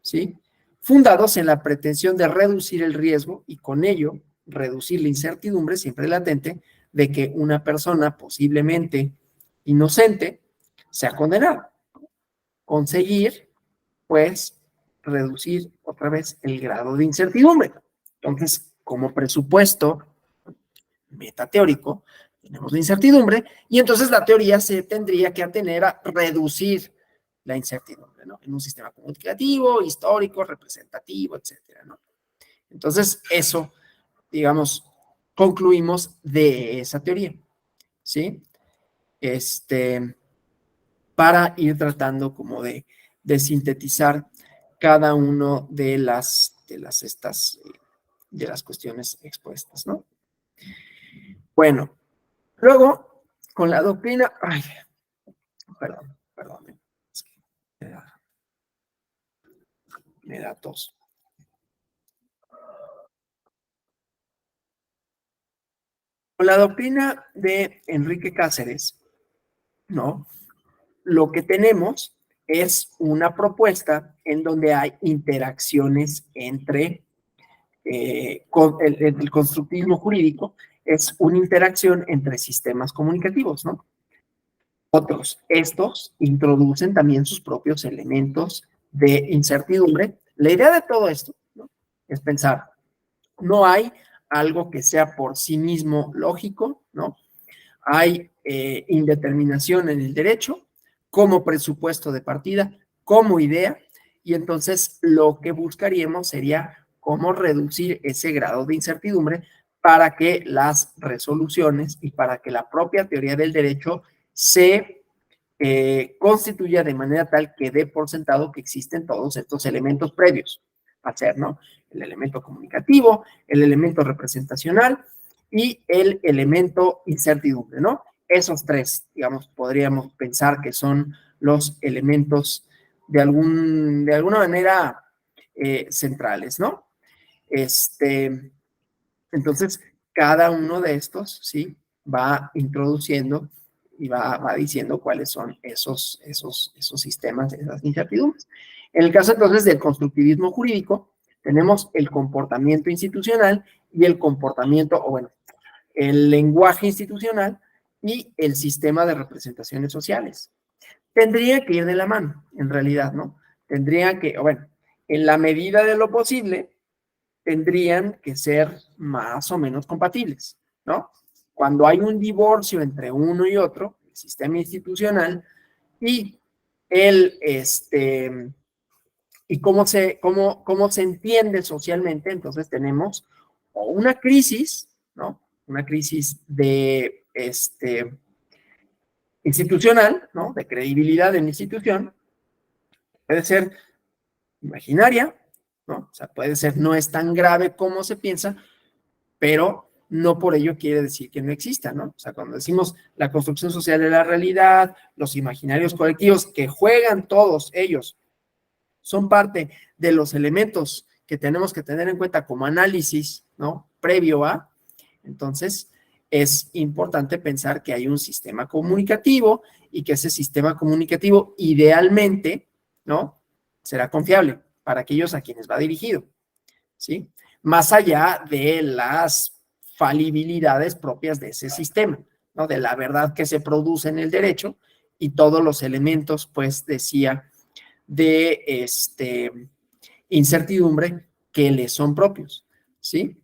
¿sí? Fundados en la pretensión de reducir el riesgo y con ello reducir la incertidumbre siempre latente de que una persona posiblemente inocente sea condenada. Conseguir, pues, reducir otra vez el grado de incertidumbre. Entonces, como presupuesto metateórico, tenemos la incertidumbre y entonces la teoría se tendría que atener a reducir la incertidumbre, ¿no? En un sistema comunicativo, histórico, representativo, etcétera, ¿no? Entonces, eso, digamos, concluimos de esa teoría, ¿sí? Para ir tratando como de sintetizar cada uno de las cuestiones expuestas, ¿no? Bueno, luego, con la doctrina, ay, perdón, es que me da tos. Con la doctrina de Enrique Cáceres, ¿no? Lo que tenemos es una propuesta en donde hay interacciones entre el constructivismo jurídico es una interacción entre sistemas comunicativos, ¿no? Estos introducen también sus propios elementos de incertidumbre. La idea de todo esto, ¿no? Es pensar, no hay algo que sea por sí mismo lógico, ¿no? Hay indeterminación en el derecho como presupuesto de partida, como idea, y entonces lo que buscaríamos sería cómo reducir ese grado de incertidumbre para que las resoluciones y para que la propia teoría del derecho se constituya de manera tal que dé por sentado que existen todos estos elementos previos a ser, ¿no? El elemento comunicativo, el elemento representacional y el elemento incertidumbre, ¿no? Esos tres, digamos, podríamos pensar que son los elementos de alguna manera centrales, ¿no? Entonces, cada uno de estos, ¿sí? Va introduciendo y va diciendo cuáles son esos sistemas, esas incertidumbres. En el caso entonces del constructivismo jurídico, tenemos el comportamiento institucional y el comportamiento, o bueno, el lenguaje institucional y el sistema de representaciones sociales. Tendría que ir de la mano, en realidad, ¿no? tendrían que, bueno, en la medida de lo posible, tendrían que ser más o menos compatibles, ¿no? Cuando hay un divorcio entre uno y otro, el sistema institucional y el, y cómo se entiende socialmente, entonces tenemos o una crisis, ¿no? Una crisis de, institucional, ¿no? De credibilidad en la institución, puede ser imaginaria, ¿no? O sea, puede ser, no es tan grave como se piensa, pero no por ello quiere decir que no exista, ¿no? O sea, cuando decimos la construcción social de la realidad, los imaginarios colectivos que juegan todos ellos, son parte de los elementos que tenemos que tener en cuenta como análisis, ¿no? Previo a, entonces, es importante pensar que hay un sistema comunicativo y que ese sistema comunicativo idealmente, ¿no? Será confiable para aquellos a quienes va dirigido, ¿sí? Más allá de las falibilidades propias de ese sistema, ¿no? De la verdad que se produce en el derecho y todos los elementos, pues, decía, de incertidumbre que le son propios, ¿sí?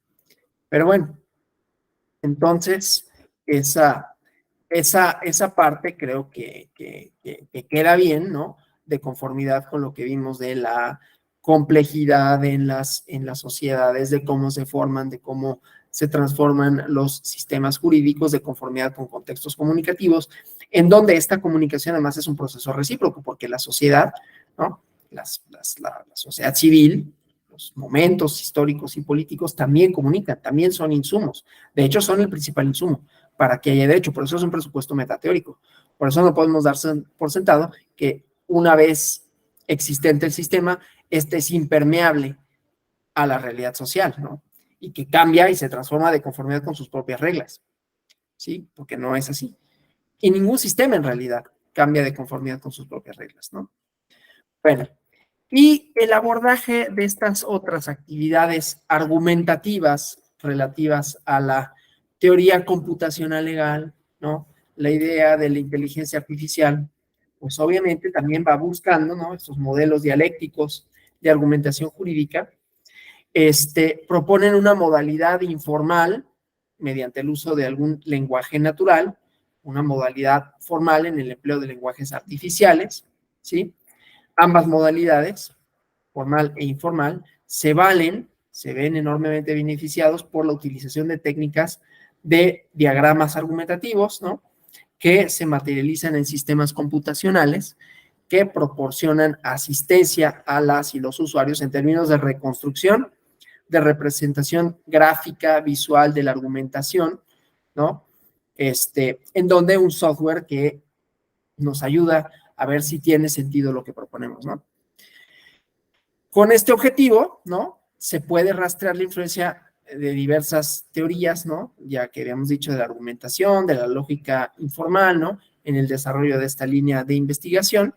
Pero bueno, entonces, esa parte creo que queda bien, ¿no? De conformidad con lo que vimos de la complejidad en las sociedades, de cómo se forman, de cómo se transforman los sistemas jurídicos de conformidad con contextos comunicativos, en donde esta comunicación además es un proceso recíproco, porque la sociedad, ¿no? La sociedad civil, los momentos históricos y políticos también comunican, también son insumos. De hecho, son el principal insumo para que haya derecho. Por eso es un presupuesto metateórico. Por eso no podemos dar por sentado que una vez existente el sistema, este es impermeable a la realidad social, ¿no? Y que cambia y se transforma de conformidad con sus propias reglas, ¿sí? Porque no es así. Y ningún sistema en realidad cambia de conformidad con sus propias reglas, ¿no? Bueno, y el abordaje de estas otras actividades argumentativas relativas a la teoría computacional legal, ¿no? La idea de la inteligencia artificial, pues obviamente también va buscando, ¿no? Estos modelos dialécticos de argumentación jurídica, proponen una modalidad informal mediante el uso de algún lenguaje natural, una modalidad formal en el empleo de lenguajes artificiales, ¿sí? Ambas modalidades, formal e informal, se ven enormemente beneficiados por la utilización de técnicas de diagramas argumentativos, ¿no? Que se materializan en sistemas computacionales que proporcionan asistencia a las y los usuarios en términos de reconstrucción, de representación gráfica, visual de la argumentación, ¿no? En donde un software que nos ayuda a ver si tiene sentido lo que proponemos, ¿no? Con este objetivo, ¿no? Se puede rastrear la influencia de diversas teorías, ¿no? Ya que habíamos dicho de la argumentación, de la lógica informal, ¿no? En el desarrollo de esta línea de investigación,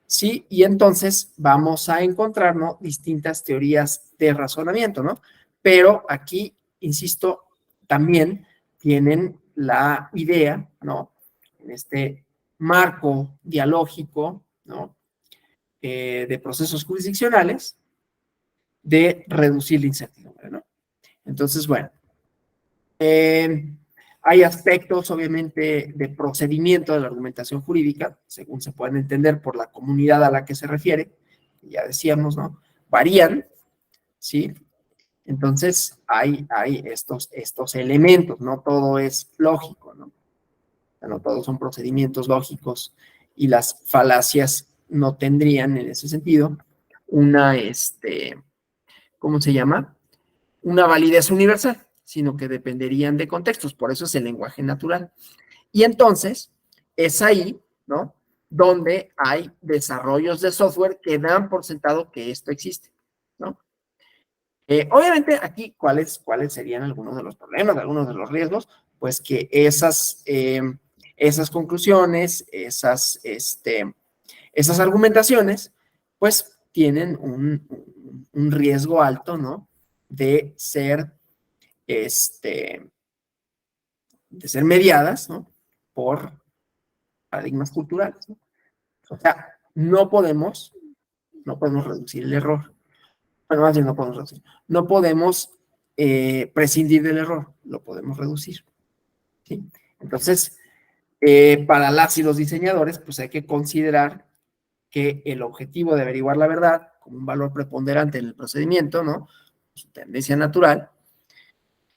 ¿sí? Y entonces vamos a encontrar, ¿no? Distintas teorías de razonamiento, ¿no? Pero aquí, insisto, también tienen la idea, ¿no? En este marco dialógico, ¿no? De procesos jurisdiccionales, de reducir la incertidumbre, ¿no? Entonces, bueno, hay aspectos, obviamente, de procedimiento de la argumentación jurídica, según se pueden entender por la comunidad a la que se refiere, ya decíamos, ¿no? Varían, ¿sí? Entonces, hay estos elementos, no todo es lógico, ¿no? O sea, no todos son procedimientos lógicos y las falacias no tendrían, en ese sentido, una, ¿cómo se llama? Una validez universal, sino que dependerían de contextos, por eso es el lenguaje natural. Y entonces, es ahí, ¿no? Donde hay desarrollos de software que dan por sentado que esto existe, ¿no? Obviamente aquí, ¿cuáles serían algunos de los problemas, algunos de los riesgos? Pues que esas conclusiones, esas argumentaciones, pues tienen un riesgo alto, ¿no? De ser, este, de ser mediadas, ¿no? Por paradigmas culturales, ¿no? O sea, no podemos no podemos reducir el error. Bueno, más bien no podemos reducir. No podemos prescindir del error, lo podemos reducir. ¿Sí? Entonces, para las y los diseñadores, pues hay que considerar que el objetivo de averiguar la verdad como un valor preponderante en el procedimiento, ¿no? Su tendencia natural,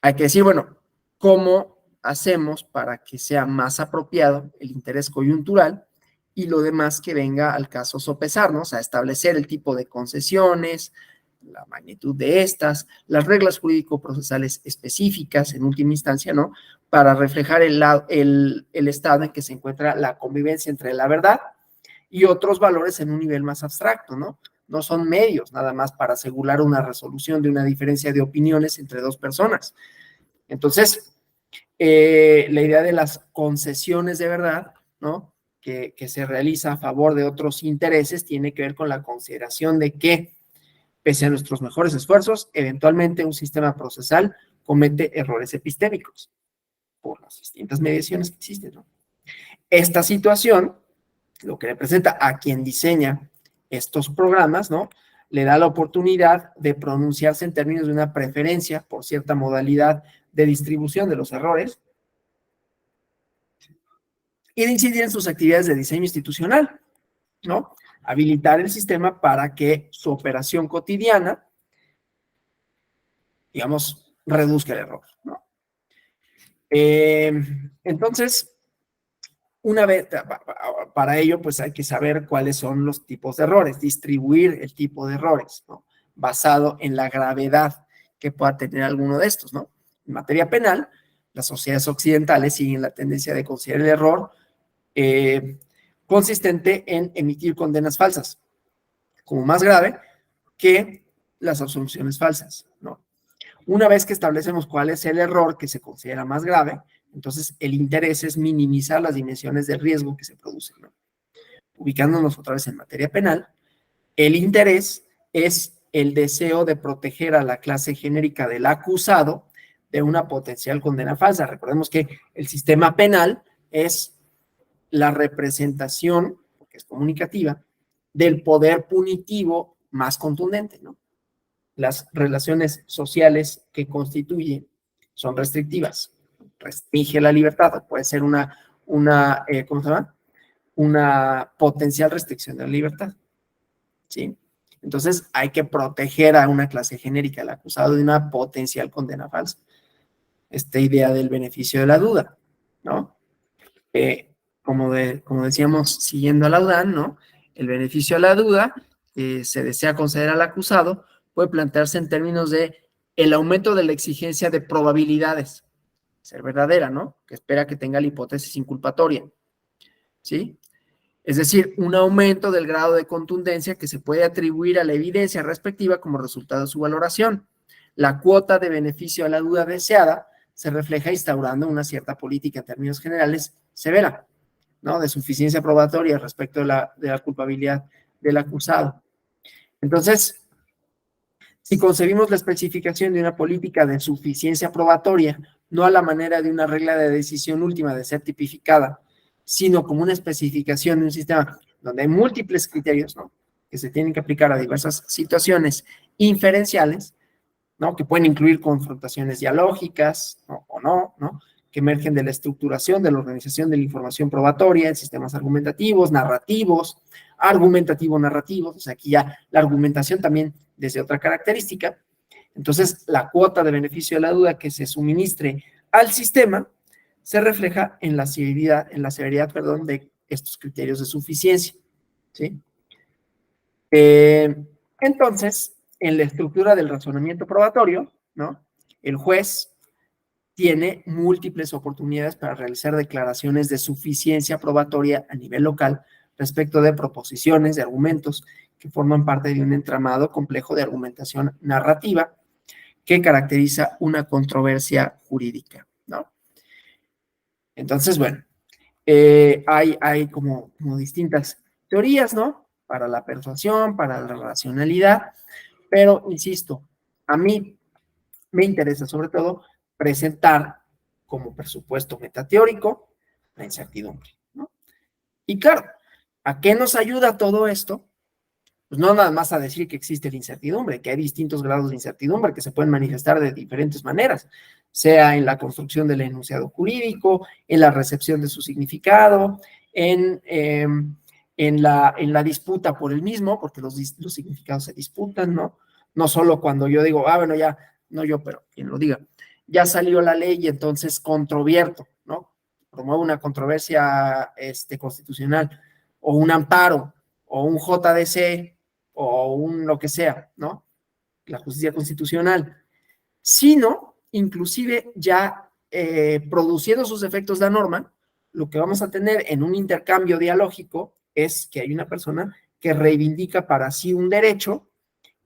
hay que decir, bueno, ¿cómo hacemos para que sea más apropiado el interés coyuntural y lo demás que venga al caso sopesarnos, a establecer el tipo de concesiones, la magnitud de estas, las reglas jurídico-procesales específicas en última instancia, ¿no? Para reflejar el estado en que se encuentra la convivencia entre la verdad y otros valores en un nivel más abstracto, ¿no? No son medios nada más para asegurar una resolución de una diferencia de opiniones entre dos personas. Entonces, la idea de las concesiones de verdad, ¿no? Que se realiza a favor de otros intereses tiene que ver con la consideración de que, pese a nuestros mejores esfuerzos, eventualmente un sistema procesal comete errores epistémicos por las distintas mediaciones que existen, ¿no? Esta situación, lo que representa a quien diseña estos programas, ¿no? Le da la oportunidad de pronunciarse en términos de una preferencia por cierta modalidad de distribución de los errores y de incidir en sus actividades de diseño institucional, ¿no? Habilitar el sistema para que su operación cotidiana, digamos, reduzca el error, ¿no? Entonces, una vez, para ello, pues hay que saber cuáles son los tipos de errores, distribuir el tipo de errores, ¿no? Basado en la gravedad que pueda tener alguno de estos, ¿no? En materia penal, las sociedades occidentales siguen la tendencia de considerar el error consistente en emitir condenas falsas, como más grave que las absoluciones falsas, ¿no? Una vez que establecemos cuál es el error que se considera más grave, entonces el interés es minimizar las dimensiones de riesgo que se producen, ¿no? Ubicándonos otra vez en materia penal, el interés es el deseo de proteger a la clase genérica del acusado de una potencial condena falsa. Recordemos que el sistema penal es la representación, porque es comunicativa, del poder punitivo más contundente, ¿no? Las relaciones sociales que constituye son restrictivas, restringe la libertad, o puede ser ¿cómo se llama? Una potencial restricción de la libertad, ¿sí? Entonces hay que proteger a una clase genérica, al acusado de una potencial condena falsa. Esta idea del beneficio de la duda, ¿no? Como decíamos, siguiendo a Laudán, ¿no? El beneficio a la duda se desea conceder al acusado puede plantearse en términos de el aumento de la exigencia de probabilidades, ser verdadera, ¿no? Que espera que tenga la hipótesis inculpatoria, ¿sí? Es decir, un aumento del grado de contundencia que se puede atribuir a la evidencia respectiva como resultado de su valoración. La cuota de beneficio a la duda deseada se refleja instaurando una cierta política en términos generales severa, ¿no? De suficiencia probatoria respecto de la culpabilidad del acusado. Entonces, si concebimos la especificación de una política de suficiencia probatoria, no a la manera de una regla de decisión última de ser tipificada, sino como una especificación de un sistema donde hay múltiples criterios, ¿no? Que se tienen que aplicar a diversas situaciones inferenciales, ¿no? Que pueden incluir confrontaciones dialógicas, ¿no? O no, ¿no? Que emergen de la estructuración, de la organización de la información probatoria, en sistemas argumentativos, narrativos, argumentativo-narrativos, o sea, aquí ya la argumentación también desde otra característica. Entonces, la cuota de beneficio de la duda que se suministre al sistema se refleja en la severidad, perdón, de estos criterios de suficiencia, ¿sí? Entonces, en la estructura del razonamiento probatorio, ¿no? El juez tiene múltiples oportunidades para realizar declaraciones de suficiencia probatoria a nivel local respecto de proposiciones, de argumentos que forman parte de un entramado complejo de argumentación narrativa que caracteriza una controversia jurídica, ¿no? Entonces, bueno, hay como distintas teorías, ¿no? Para la persuasión, para la racionalidad, pero insisto, a mí me interesa sobre todo presentar como presupuesto metateórico la incertidumbre, ¿no? Y claro, ¿a qué nos ayuda todo esto? pues no nada más a decir que existe la incertidumbre, que hay distintos grados de incertidumbre que se pueden manifestar de diferentes maneras, sea en la construcción del enunciado jurídico, en la recepción de su significado, en la disputa por el mismo, porque los significados se disputan, ¿no? No solo cuando yo digo, bueno, ya, no yo, pero quien lo diga, ya salió la ley y entonces controvierto, ¿no? Promuevo una controversia constitucional o un amparo o un JDC o un lo que sea, ¿no? La justicia constitucional, sino inclusive ya produciendo sus efectos la norma, lo que vamos a tener en un intercambio dialógico es que hay una persona que reivindica para sí un derecho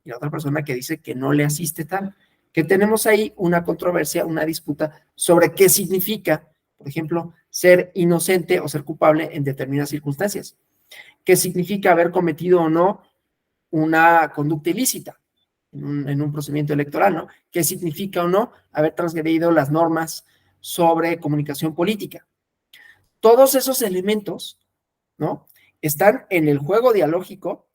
y la otra persona que dice que no le asiste tal, que tenemos ahí una controversia, una disputa sobre qué significa, por ejemplo, ser inocente o ser culpable en determinadas circunstancias, qué significa haber cometido o no una conducta ilícita en un procedimiento electoral, ¿no? ¿Qué significa o no haber transgredido las normas sobre comunicación política? Todos esos elementos, ¿no? Están en el juego dialógico,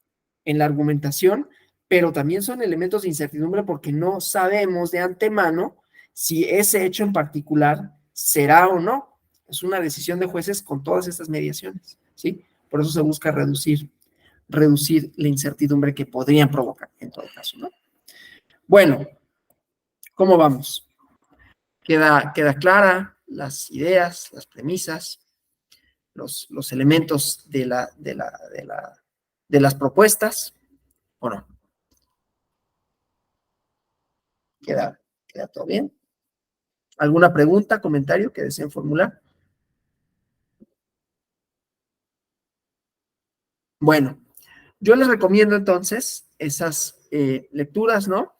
en la argumentación, pero también son elementos de incertidumbre porque no sabemos de antemano si ese hecho en particular será o no. Es una decisión de jueces con todas estas mediaciones, ¿sí? Por eso se busca reducir la incertidumbre que podrían provocar en todo caso, ¿no? Bueno, ¿cómo vamos? ¿Queda clara las ideas, las premisas, los elementos de las propuestas? ¿O no? ¿Queda todo bien? ¿Alguna pregunta, comentario que deseen formular? Bueno, yo les recomiendo entonces esas lecturas, ¿no?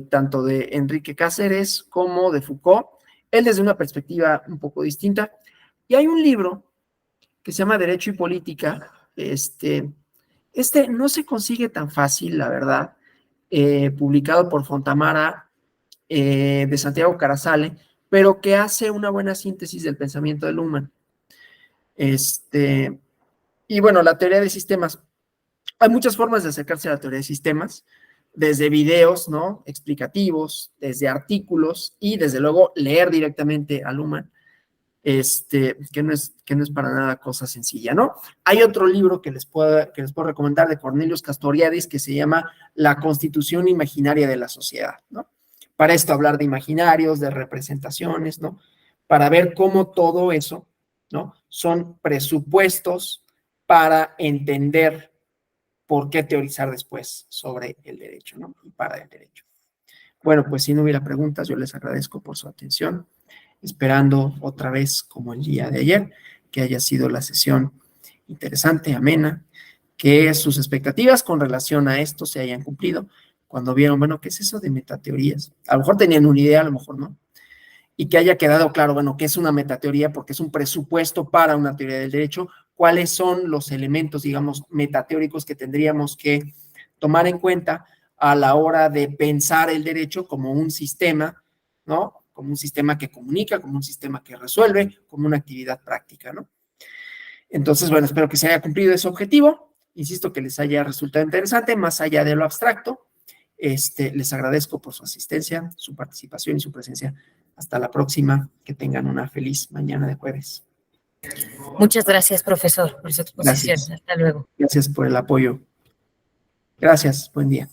Tanto de Enrique Cáceres como de Foucault, él desde una perspectiva un poco distinta. Y hay un libro que se llama Derecho y Política. Este no se consigue tan fácil, la verdad, publicado por Fontamara de Santiago Carasale, pero que hace una buena síntesis del pensamiento de Luhmann. Y bueno, la teoría de sistemas. Hay muchas formas de acercarse a la teoría de sistemas, desde videos, ¿no? Explicativos, desde artículos y desde luego leer directamente a Luhmann, que no es para nada cosa sencilla, ¿no? Hay otro libro que les puedo recomendar de Cornelius Castoriadis que se llama La Constitución Imaginaria de la Sociedad, ¿no? Para esto hablar de imaginarios, de representaciones, ¿no? Para ver cómo todo eso, ¿no? Son presupuestos para entender por qué teorizar después sobre el derecho, ¿no? Y para el derecho. Bueno, pues si no hubiera preguntas, yo les agradezco por su atención, esperando otra vez, como el día de ayer, que haya sido la sesión interesante, amena, que sus expectativas con relación a esto se hayan cumplido cuando vieron, bueno, ¿qué es eso de metateorías? A lo mejor tenían una idea, a lo mejor no, y que haya quedado claro, bueno, ¿qué es una metateoría? Porque es un presupuesto para una teoría del derecho. ¿Cuáles son los elementos, digamos, metateóricos que tendríamos que tomar en cuenta a la hora de pensar el derecho como un sistema, ¿no? Como un sistema que comunica, como un sistema que resuelve, como una actividad práctica, ¿no? Entonces, bueno, espero que se haya cumplido ese objetivo. Insisto que les haya resultado interesante, más allá de lo abstracto. Les agradezco por su asistencia, su participación y su presencia. Hasta la próxima. Que tengan una feliz mañana de jueves. Muchas gracias, profesor, por su exposición. Gracias. Hasta luego. Gracias por el apoyo. Gracias. Buen día.